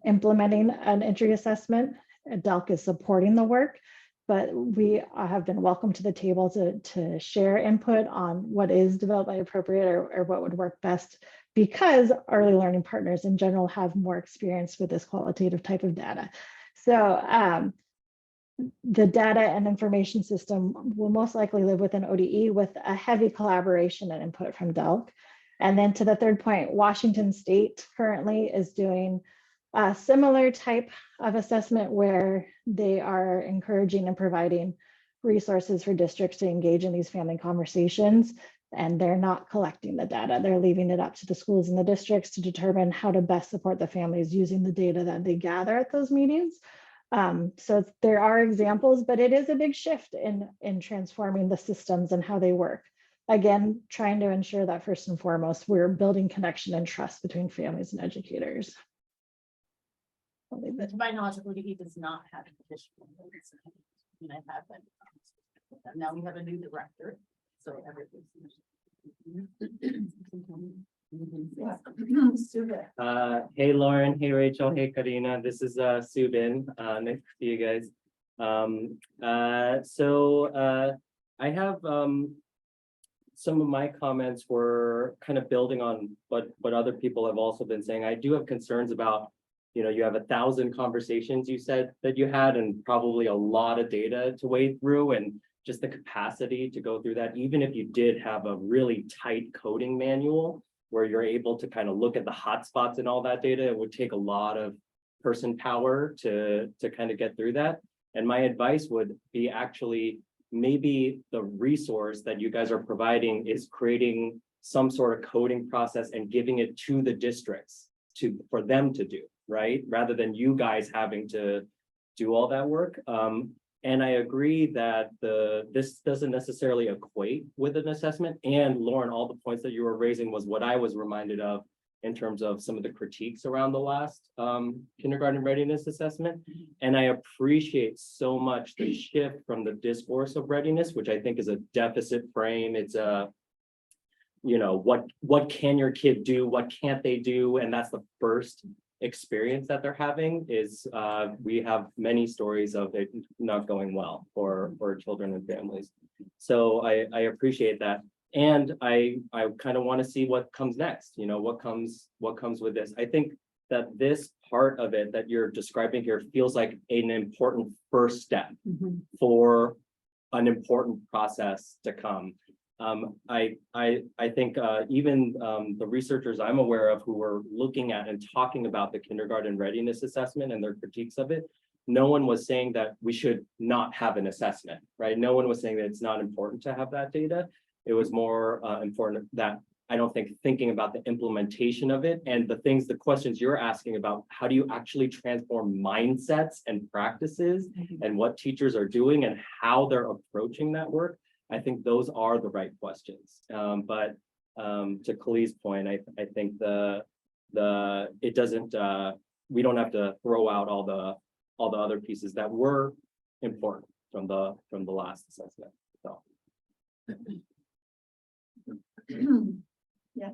implementing an entry assessment. DELC is supporting the work, but we have been welcome to the table to share input on what is developmentally appropriate or what would work best, because early learning partners in general have more experience with this qualitative type of data. So the data and information system will most likely live within ODE with a heavy collaboration and input from DELC. And then to the third point, Washington State currently is doing a similar type of assessment where they are encouraging and providing resources for districts to engage in these family conversations. And they're not collecting the data. They're leaving it up to the schools and the districts to determine how to best support the families using the data that they gather at those meetings. So there are examples, but it is a big shift in transforming the systems and how they work. Again, trying to ensure that first and foremost, we're building connection and trust between families and educators. To my knowledge, ODE does not have a traditional. And I have been. Now we have a new director, so everything's. Hey Lauren, hey Rachel, hey Karina, this is Subin. Nice to see you guys. I have some of my comments were kind of building on what other people have also been saying. I do have concerns about, you have 1,000 conversations you said that you had, and probably a lot of data to wade through, and just the capacity to go through that. Even if you did have a really tight coding manual where you're able to kind of look at the hotspots and all that data, it would take a lot of person power to kind of get through that. And my advice would be actually maybe the resource that you guys are providing is creating some sort of coding process and giving it to the districts for them to do, right? Rather than you guys having to do all that work. And I agree that this doesn't necessarily equate with an assessment. And Lauren, all the points that you were raising was what I was reminded of in terms of some of the critiques around the last kindergarten readiness assessment. And I appreciate so much the shift from the discourse of readiness, which I think is a deficit frame. It's a, what can your kid do? What can't they do? And that's the first experience that they're having is we have many stories of it not going well for children and families. So I appreciate that. And I kind of want to see what comes next, what comes with this. I think that this part of it that you're describing here feels like an important first step for an important process to come. I think even the researchers I'm aware of who were looking at and talking about the kindergarten readiness assessment and their critiques of it, no one was saying that we should not have an assessment, right? No one was saying that it's not important to have that data. It was more important that I don't think thinking about the implementation of it and the questions you're asking about, how do you actually transform mindsets and practices and what teachers are doing and how they're approaching that work? I think those are the right questions. But to Kali's point, I think it doesn't, we don't have to throw out all the other pieces that were important from the last assessment. So. Yes.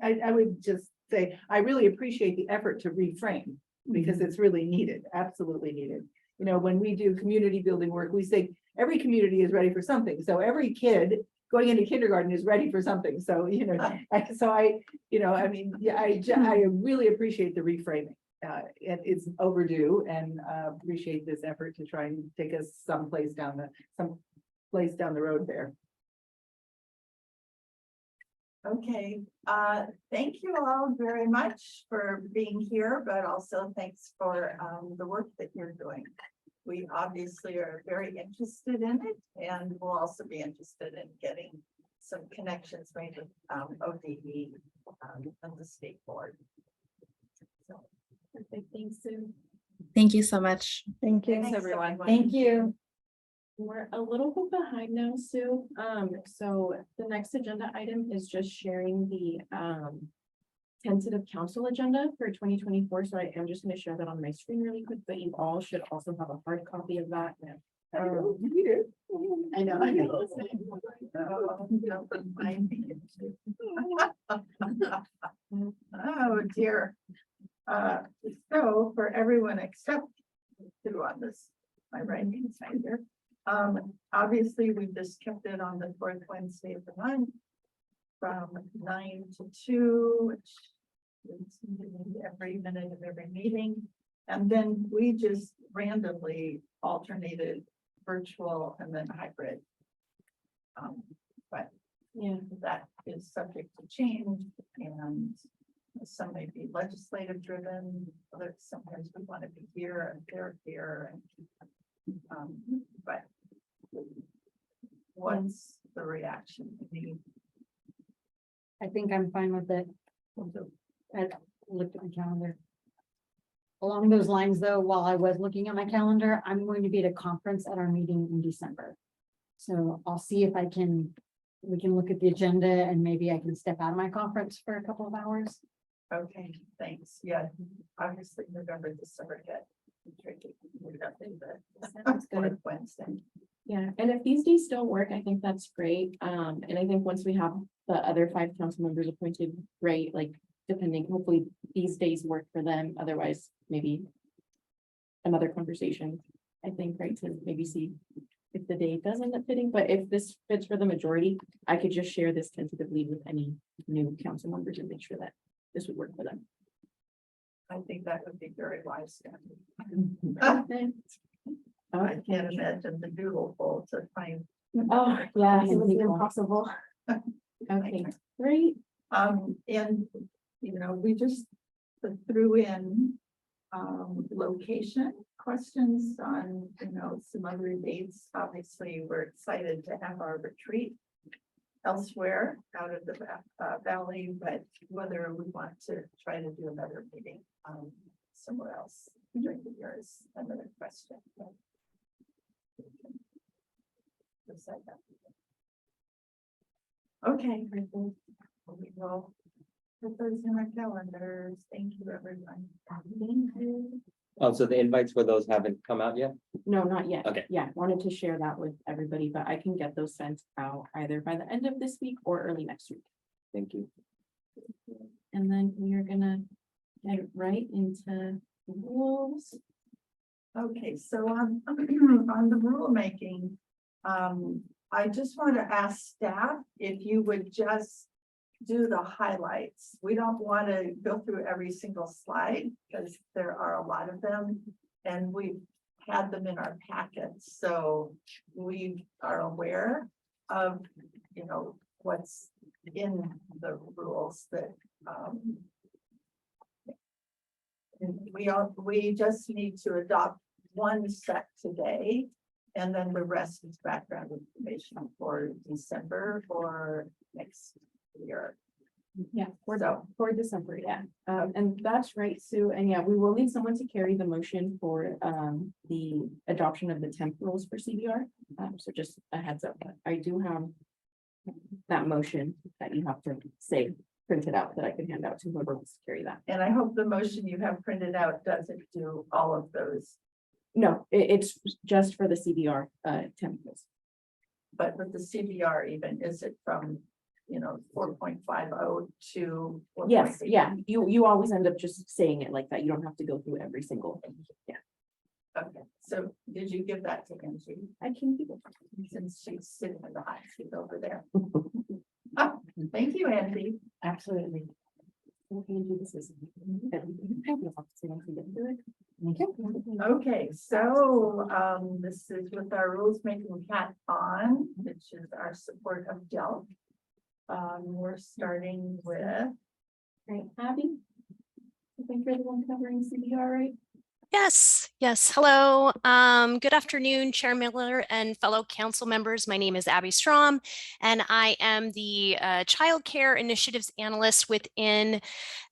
I would just say, I really appreciate the effort to reframe because it's really needed, absolutely needed. When we do community building work, we say every community is ready for something. So every kid going into kindergarten is ready for something. So, I really appreciate the reframing. It's overdue and appreciate this effort to try and take us someplace down the road there. Okay, thank you all very much for being here, but also thanks for the work that you're doing. we obviously are very interested in it, and we'll also be interested in getting some connections made with ODE and the state board. So, Perfect, thanks, Sue. Thank you so much. Thank you. thanks, everyone. Thank you. We're a little bit behind now, Sue. So the next agenda item is just sharing the tentative council agenda for 2024. So I am just going to share that on my screen really quick, but you all should also have a hard copy of that. I know. I know. Oh, dear. So for everyone except who on this, my right hand side here. Obviously, we just kept it on the fourth Wednesday of the month from 9 to 2, which is every minute of every meeting. And then we just randomly alternated virtual and then hybrid. But Yeah. that is subject to change, and some may be legislative driven, others sometimes we want to be here and they're here. And, but what's the reaction? I think I'm fine with it. I looked at my calendar. Along those lines, though, while I was looking at my calendar, I'm going to be at a conference at our meeting in December. So I'll see if we can look at the agenda and maybe I can step out of my conference for a couple of hours. Okay, thanks. Yeah, obviously November, December get tricky. We're nothing but fourth Wednesday. Yeah, and if these days still work, I think that's great. And I think once we have the other 5 council members appointed, great, like depending, hopefully these days work for them. Otherwise, maybe another conversation, I think, right, to maybe see if the day does end up fitting. But if this fits for the majority, I could just share this tentatively with any new council members and make sure that this would work for them. I think that would be very wise. Okay. I can't imagine the doodle poll to find. Oh, yeah, it would be impossible. Okay, great. And, we just threw in location questions on, some other dates. Obviously, we're excited to have our retreat elsewhere out of the valley, but whether we want to try to do another meeting somewhere else during the year is another question. Decide that. Okay, we will put those in our calendars. Thank you, everyone. Thank you. Oh, so the invites for those haven't come out yet? No, not yet. Okay. Yeah, wanted to share that with everybody, but I can get those sent out either by the end of this week or early next week. Thank you. And then we are gonna get right into rules. Okay, so on the rulemaking, I just want to ask staff if you would just do the highlights. We don't want to go through every single slide because there are a lot of them, and we've had them in our packets, so we are aware of, what's in the rules that and we just need to adopt one set today, and then the rest is background information for December or next year. Yeah, So, for December, yeah. And that's right, Sue. And yeah, we will need someone to carry the motion for the adoption of the temp rules for CBR. So just a heads up, I do have that motion that you have to say printed out that I can hand out to whoever wants to carry that. and I hope the motion you have printed out doesn't do all of those, No, it's just for the CBR temp rules. but with the CBR even, is it from, 4.50 to? Yes, 4.8? yeah, you always end up just saying it like that. You don't have to go through every single thing. Yeah, Okay, so did you give that to Angie? I can do it. Since she's sitting in the hot seat over there. Thank you, Angie. Absolutely. Okay, so this is with our rules making hat on, which is our support of Delk. We're starting with, Right, Abby? I think you're the one covering CBR, right? Yes. Hello. Good afternoon, Chair Miller and fellow council members. My name is Abby Strom, and I am the Child Care Initiatives Analyst within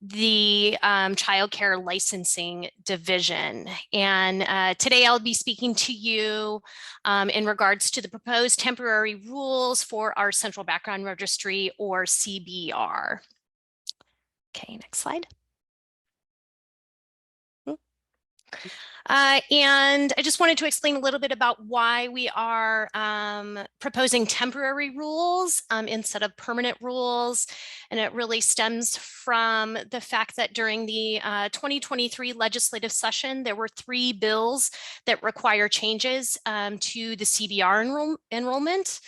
the Child Care Licensing Division. And today I'll be speaking to you in regards to the proposed temporary rules for our Central Background Registry, or CBR. Okay, next slide. And I just wanted to explain a little bit about why we are proposing temporary rules instead of permanent rules. And it really stems from the fact that during the 2023 legislative session, there were 3 bills that require changes to the CBR enrollment.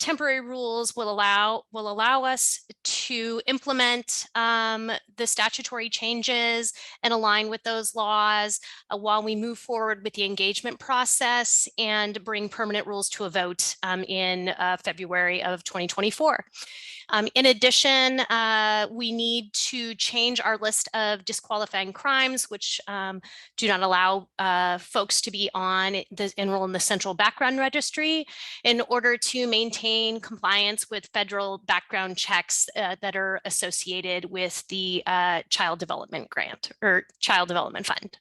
Temporary rules will allow us to implement the statutory changes and align with those laws while we move forward with the engagement process and bring permanent rules to a vote in February of 2024. In addition, we need to change our list of disqualifying crimes, which do not allow folks to be enroll in the Central Background Registry in order to maintain compliance with federal background checks that are associated with the Child Development Grant or Child Development Fund.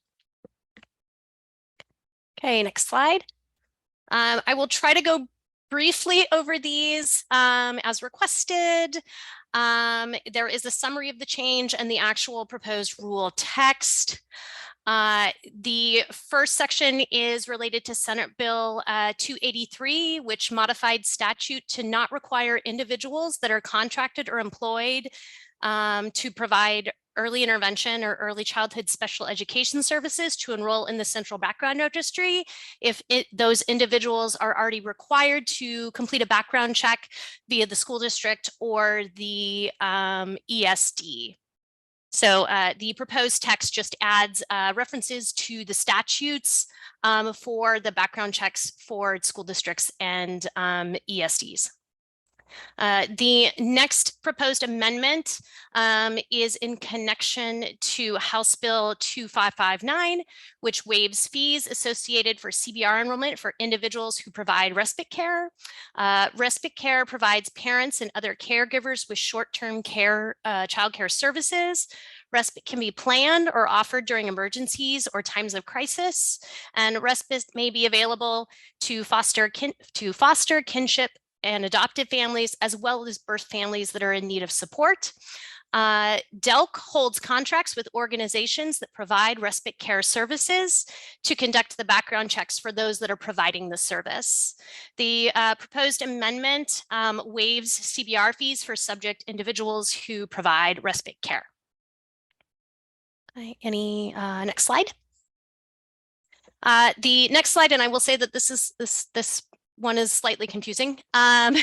Okay, next slide. I will try to go briefly over these as requested. There is a summary of the change and the actual proposed rule text. The first section is related to Senate Bill 283, which modified statute to not require individuals that are contracted or employed to provide early intervention or early childhood special education services to enroll in the Central Background Registry if those individuals are already required to complete a background check via the school district or the ESD. So the proposed text just adds references to the statutes for the background checks for school districts and ESDs. The next proposed amendment is in connection to House Bill 2559, which waives fees associated for CBR enrollment for individuals who provide respite care. Respite care provides parents and other caregivers with short-term care, childcare services. Respite can be planned or offered during emergencies or times of crisis, and respite may be available to foster kinship and adoptive families, as well as birth families that are in need of support. DELC holds contracts with organizations that provide respite care services to conduct the background checks for those that are providing the service. The proposed amendment waives CBR fees for subject individuals who provide respite care. Next slide. The next slide, and I will say that this one is slightly confusing. As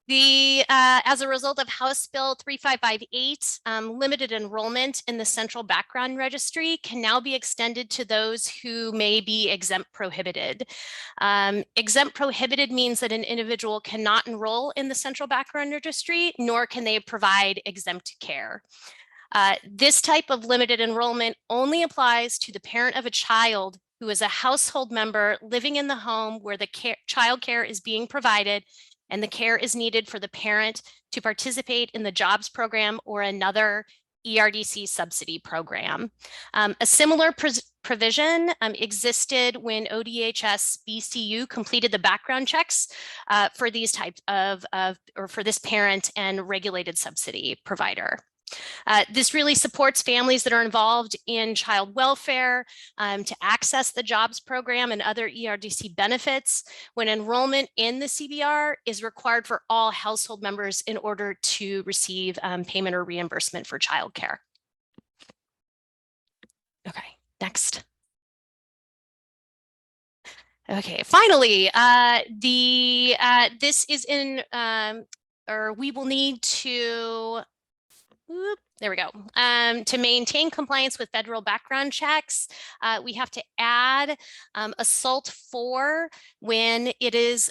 a result of House Bill 3558, limited enrollment in the Central Background Registry can now be extended to those who may be exempt prohibited. Exempt prohibited means that an individual cannot enroll in the Central Background Registry, nor can they provide exempt care. This type of limited enrollment only applies to the parent of a child who is a household member living in the home where the child care is being provided and the care is needed for the parent to participate in the jobs program or another ERDC subsidy program. A similar provision existed when ODHS BCU completed the background checks for these types or for this parent and regulated subsidy provider. This really supports families that are involved in child welfare to access the jobs program and other ERDC benefits when enrollment in the CBR is required for all household members in order to receive payment or reimbursement for childcare. Okay, next. Okay, finally, this is in, or we will need to, there we go. To maintain compliance with federal background checks, we have to add assault 4 when it is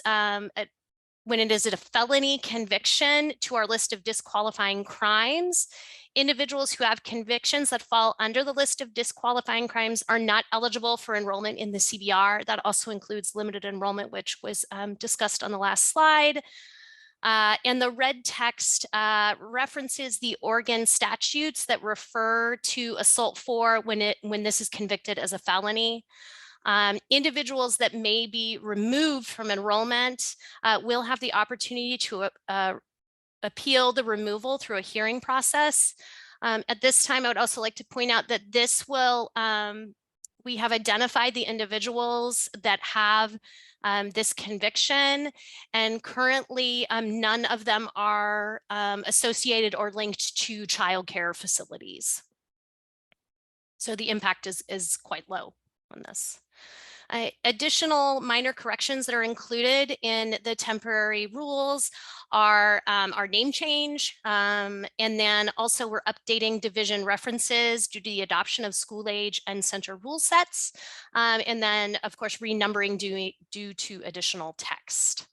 when it is a felony conviction to our list of disqualifying crimes. Individuals who have convictions that fall under the list of disqualifying crimes are not eligible for enrollment in the CBR. That also includes limited enrollment, which was discussed on the last slide. And the red text references the Oregon statutes that refer to assault for when this is convicted as a felony. Individuals that may be removed from enrollment will have the opportunity to appeal the removal through a hearing process. At this time, I would also like to point out that this will, we have identified the individuals that have this conviction, and currently none of them are associated or linked to childcare facilities. So the impact is quite low on this. Additional minor corrections that are included in the temporary rules are our name change, and then also we're updating division references due to the adoption of school age and center rule sets, and then of course renumbering due to additional text.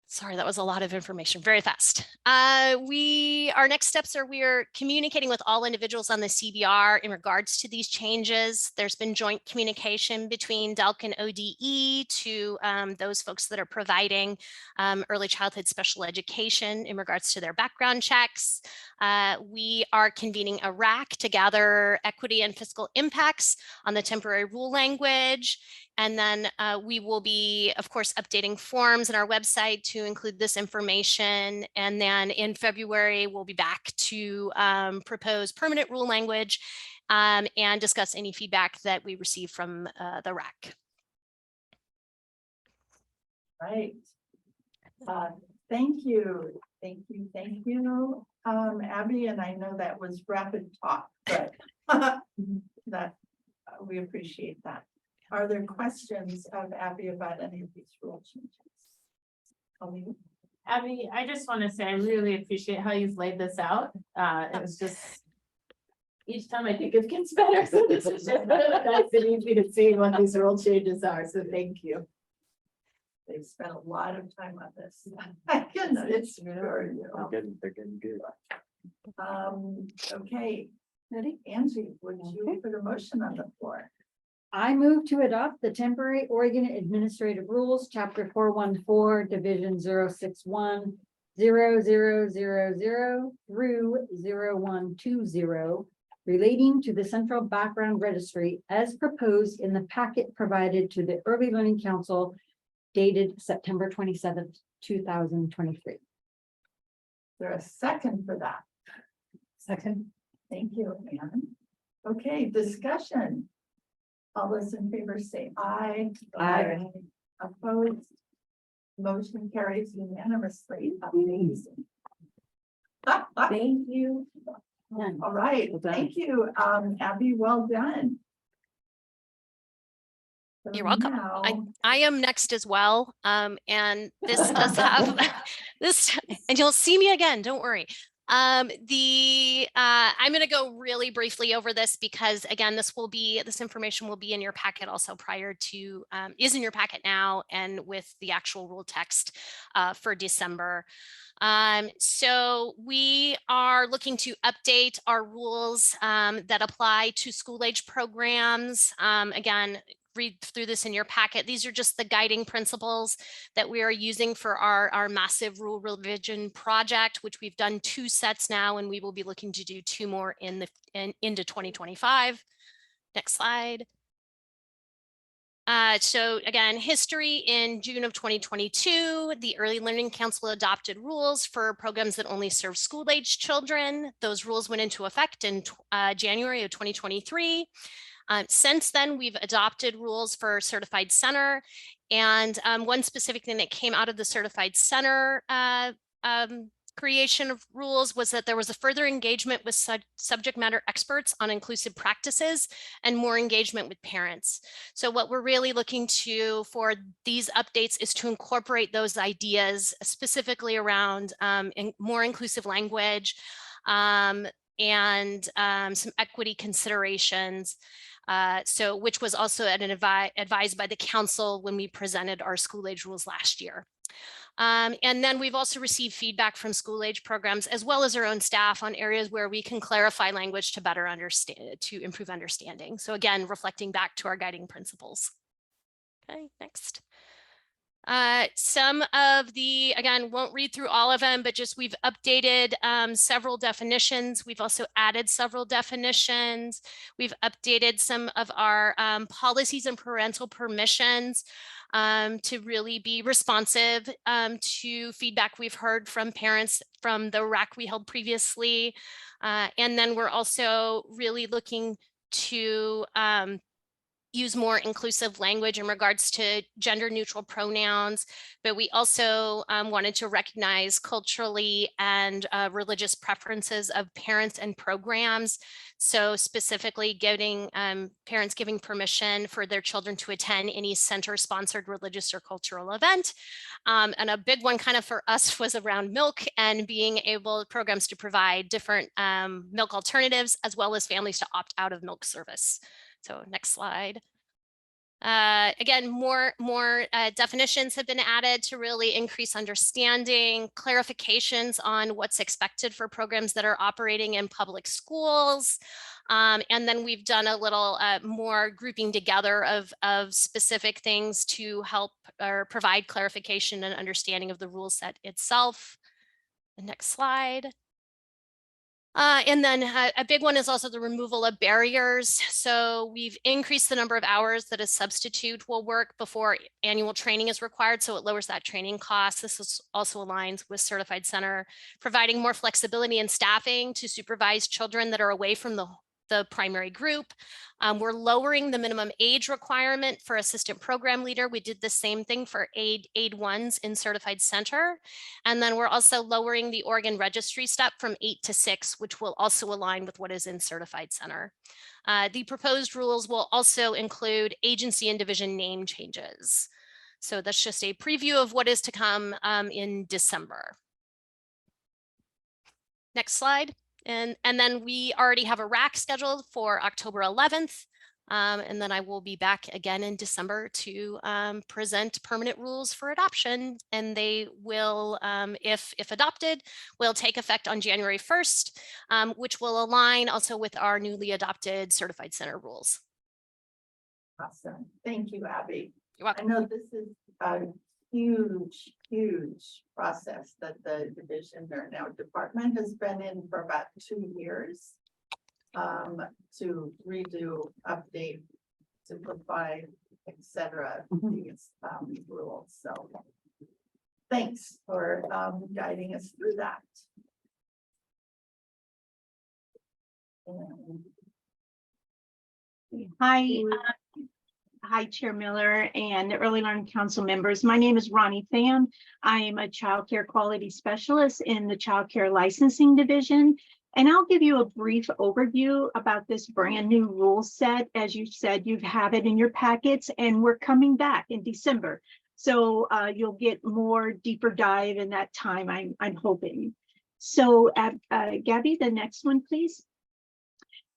Sorry, that was a lot of information, very fast. Our next steps are we are communicating with all individuals on the CBR in regards to these changes. There's been joint communication between DELC and ODE to those folks that are providing early childhood special education in regards to their background checks. We are convening a RAC to gather equity and fiscal impacts on the temporary rule language. And then we will be, of course, updating forms on our website to include this information. And then in February, we'll be back to propose permanent rule language and discuss any feedback that we receive from the RAC. Right. Thank you. Thank you. Thank you, Abby. And I know that was rapid talk, but that we appreciate that. Are there questions of Abby about any of these rule changes? Colleen? Abby, I just want to say I really appreciate how you've laid this out. It was just each time I think it gets better. So this is just nice and easy to see what these rule changes are. So thank you. They've spent a lot of time on this. It's very They're getting good. okay. Ready? Angie, would you put a motion on the floor? I move to adopt the temporary Oregon Administrative Rules, Chapter 414, Division 061, 0000 through 0120, relating to the Central Background Registry as proposed in the packet provided to the Early Learning Council dated September 27th, 2023. Is there a second for that? Second. Thank you, Ann. Okay, discussion. All those in favor say aye. Aye. Opposed? Motion carries unanimously. Amazing. Thank you. All right, Well done. thank you, Abby, well done. So You're welcome. now- I am next as well. And this does have this, and you'll see me again, don't worry. I'm going to go really briefly over this because again, this information will be in your packet also prior to, is in your packet now and with the actual rule text for December. So we are looking to update our rules that apply to school age programs. Again, read through this in your packet. These are just the guiding principles that we are using for our massive rule revision project, which we've done 2 sets now, and we will be looking to do 2 more into 2025. Next slide. So again, history in June of 2022, the Early Learning Council adopted rules for programs that only serve school age children. Those rules went into effect in January of 2023. Since then, we've adopted rules for Certified Center, and one specific thing that came out of the Certified Center creation of rules was that there was a further engagement with subject matter experts on inclusive practices and more engagement with parents. So what we're really looking to for these updates is to incorporate those ideas specifically around more inclusive language and some equity considerations. Which was also advised by the council when we presented our school age rules last year. And then we've also received feedback from school age programs as well as our own staff on areas where we can clarify language to better understand, to improve understanding. So again, reflecting back to our guiding principles. Okay, next. Some of the, again, won't read through all of them, but just we've updated several definitions. We've also added several definitions. We've updated some of our policies and parental permissions to really be responsive to feedback we've heard from parents from the RAC we held previously. And then we're also really looking to use more inclusive language in regards to gender neutral pronouns, but we also wanted to recognize culturally and religious preferences of parents and programs. So specifically giving parents giving permission for their children to attend any center sponsored religious or cultural event. And a big one kind of for us was around milk and being able programs to provide different milk alternatives as well as families to opt out of milk service. So next slide. Again, more definitions have been added to really increase understanding, clarifications on what's expected for programs that are operating in public schools. And then we've done a little more grouping together of specific things to help or provide clarification and understanding of the rule set itself. The next slide. And then a big one is also the removal of barriers. So we've increased the number of hours that a substitute will work before annual training is required. So it lowers that training cost. This is also aligns with Certified Center, providing more flexibility in staffing to supervise children that are away from the primary group. We're lowering the minimum age requirement for assistant program leader. We did the same thing for aid ones in Certified Center. And then we're also lowering the Oregon registry step from 8 to 6, which will also align with what is in Certified Center. The proposed rules will also include agency and division name changes. So that's just a preview of what is to come in December. Next slide. And then we already have a RAC scheduled for October 11th. And then I will be back again in December to present permanent rules for adoption. And they will, if adopted, will take effect on January 1st, which will align also with our newly adopted Certified Center rules. Awesome. Thank you, Abby. You're welcome. I know this is a huge process that the division or now department has been in for about 2 years. To redo, update, simplify, etc. These rules. So thanks for guiding us through that. Hi, Chair Miller and the Early Learning Council members. My name is Ronnie Pham. I am a child care quality specialist in the Child Care Licensing Division. And I'll give you a brief overview about this brand new rule set. As you said, you have it in your packets and we're coming back in December. So you'll get more deeper dive in that time, I'm hoping. So Gabby, the next one, please.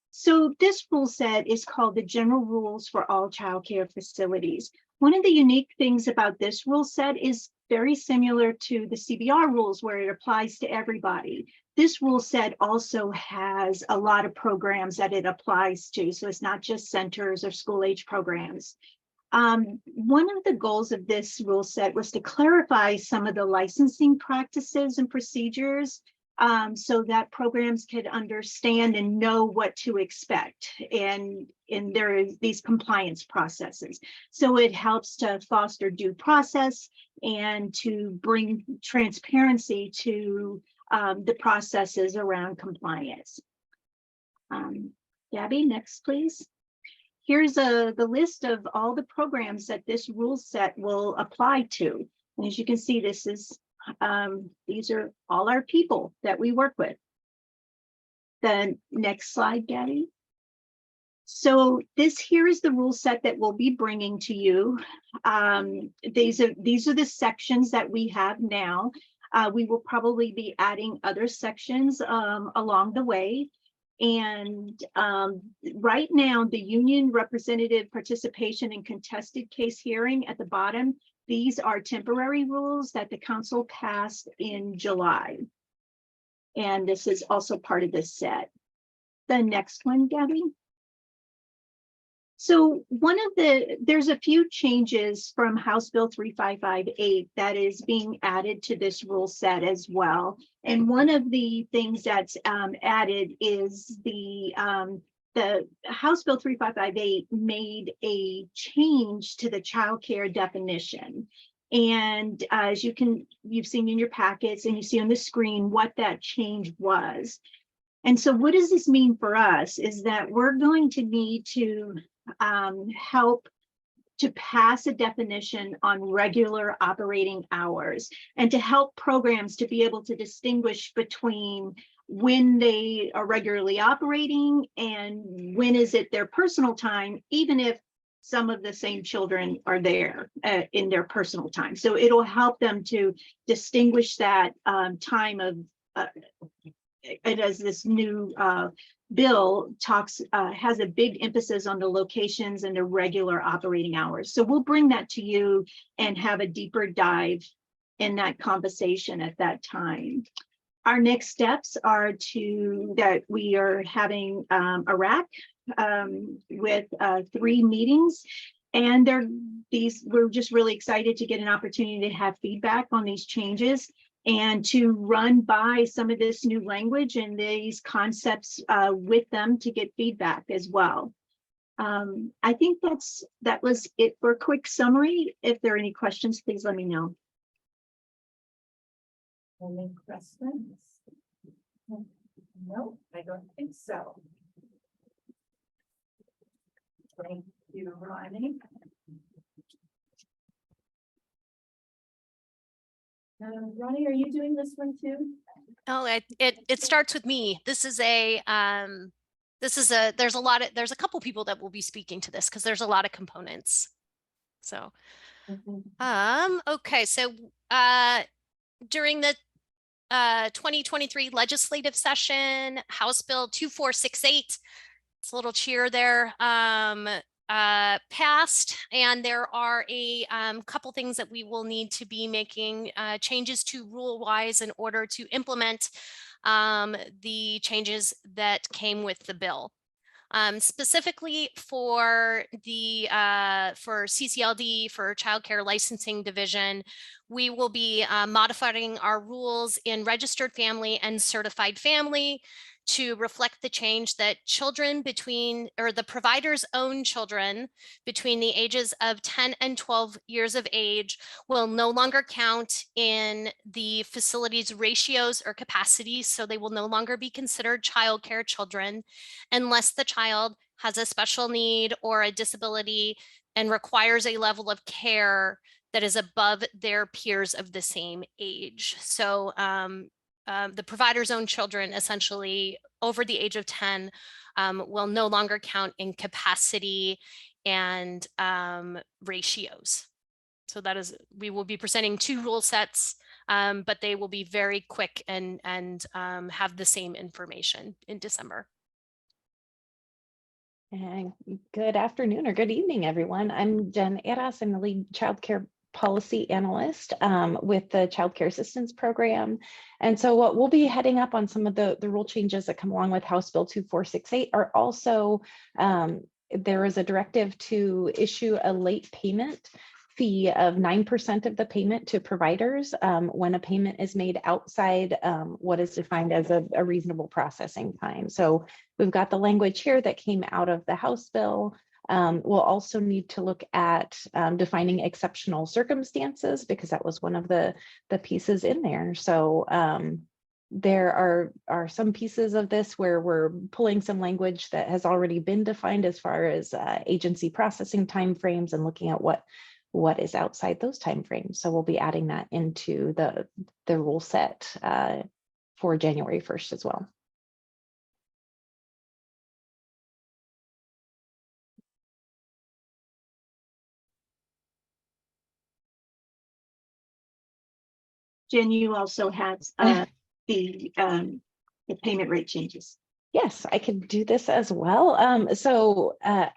So this rule set is called the General Rules for All Child Care Facilities. One of the unique things about this rule set is very similar to the CBR rules where it applies to everybody. This rule set also has a lot of programs that it applies to. So it's not just centers or school age programs. One of the goals of this rule set was to clarify some of the licensing practices and procedures so that programs could understand and know what to expect. And there is these compliance processes. So it helps to foster due process and to bring transparency to the processes around compliance. Gabby, next, please. Here's the list of all the programs that this rule set will apply to. And as you can see, this is these are all our people that we work with. The next slide, Gabby. So this here is the rule set that we'll be bringing to you. These are the sections that we have now. We will probably be adding other sections along the way. And right now, the union representative participation in contested case hearing at the bottom, These are temporary rules that the council passed in July. And this is also part of this set. The next one, Gabby. So there's a few changes from House Bill 3558 that is being added to this rule set as well. And one of the things that's added is the House Bill 3558 made a change to the childcare definition. And as you've seen in your packets and you see on the screen what that change was. And so what does this mean for us is that we're going to need to help to pass a definition on regular operating hours and to help programs to be able to distinguish between when they are regularly operating and when is it their personal time, even if some of the same children are there in their personal time. So it'll help them to distinguish that time of, and as this new bill has a big emphasis on the locations and the regular operating hours. So we'll bring that to you and have a deeper dive in that conversation at that time. Our next steps are that we are having a RAC with 3 meetings. And we're just really excited to get an opportunity to have feedback on these changes and to run by some of this new language and these concepts with them to get feedback as well. I think that was it for a quick summary. If there are any questions, please let me know. Any questions? No, I don't think so. Thank you, Ronnie. Ronnie, are you doing this one too? Oh, it starts with me. There's a couple people that will be speaking to this because there's a lot of components. So, okay. So, during the 2023 legislative session, House Bill 2468, it's a little cheer there, passed, and there are a couple things that we will need to be making changes to rule-wise in order to implement the changes that came with the bill. Specifically for the for CCLD, for Child Care Licensing Division, we will be modifying our rules in registered family and certified family to reflect the change that children the provider's own children between the ages of 10 and 12 years of age will no longer count in the facility's ratios or capacities. So they will no longer be considered childcare children unless the child has a special need or a disability and requires a level of care that is above their peers of the same age. So the provider's own children, essentially over the age of 10, will no longer count in capacity and ratios. So we will be presenting 2 rule sets, but they will be very quick and have the same information in December. And good afternoon or good evening, everyone. I'm Jen Eras. I'm the lead childcare policy analyst with the Child Care Assistance Program. And so what we'll be heading up on some of the rule changes that come along with House Bill 2468 are also, there is a directive to issue a late payment fee of 9% of the payment to providers when a payment is made outside what is defined as a reasonable processing time. So we've got the language here that came out of the House bill. We'll also need to look at defining exceptional circumstances because that was one of the pieces in there. So there are some pieces of this where we're pulling some language that has already been defined as far as agency processing timeframes and looking at what is outside those timeframes. So we'll be adding that into the rule set for January 1st as well. Jen, you also had the payment rate changes. Yes, I could do this as well.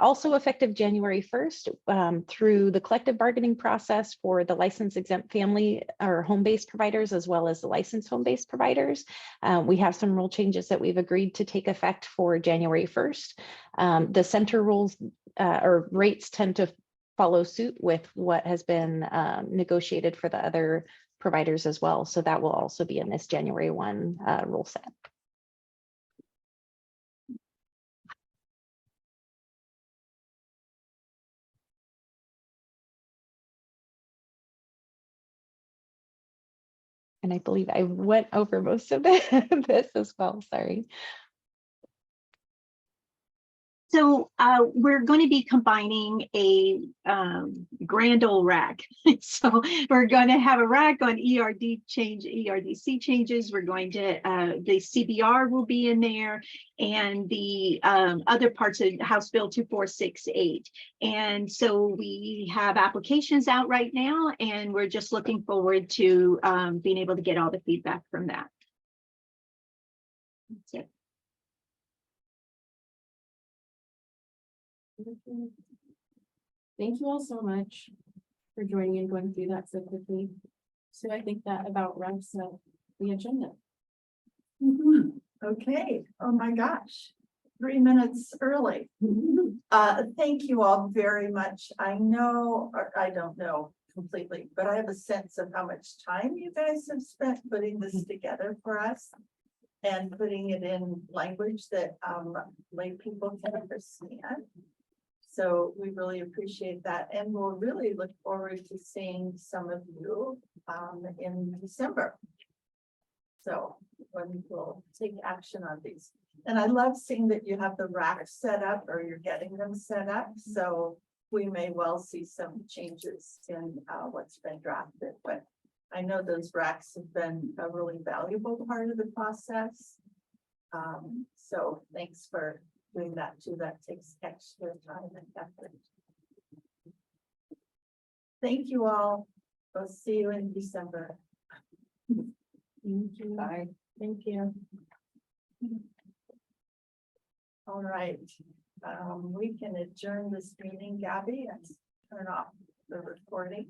Also effective January 1st, through the collective bargaining process for the license exempt family or home-based providers, as well as the licensed home-based providers. We have some rule changes that we've agreed to take effect for January 1st. The center rules or rates tend to follow suit with what has been negotiated for the other providers as well. So that will also be in this January 1 rule set. And I believe I went over most of this as well, sorry. So we're going to be combining a grand old rack. So we're going to have a rack on ERD change, ERDC changes. We're going to, the CBR will be in there, and the other parts of House Bill 2468. And so we have applications out right now, and we're just looking forward to being able to get all the feedback from that. That's it. Thank you all so much for joining and going through that so quickly. So I think that about wraps up the agenda. Okay, oh my gosh, 3 minutes early. Thank you all very much. I know, or I don't know completely, but I have a sense of how much time you guys have spent putting this together for us and putting it in language that lay people can understand. So we really appreciate that, and we'll really look forward to seeing some of you in December. So when we'll take action on these. And I love seeing that you have the racks set up, or you're getting them set up. So we may well see some changes in what's been drafted, but I know those racks have been a really valuable part of the process. So thanks for doing that too. That takes extra time and effort. Thank you all. We'll see you in December. Thank you. Bye. Thank you. All right. We can adjourn this meeting, Gabby, and turn off the recording.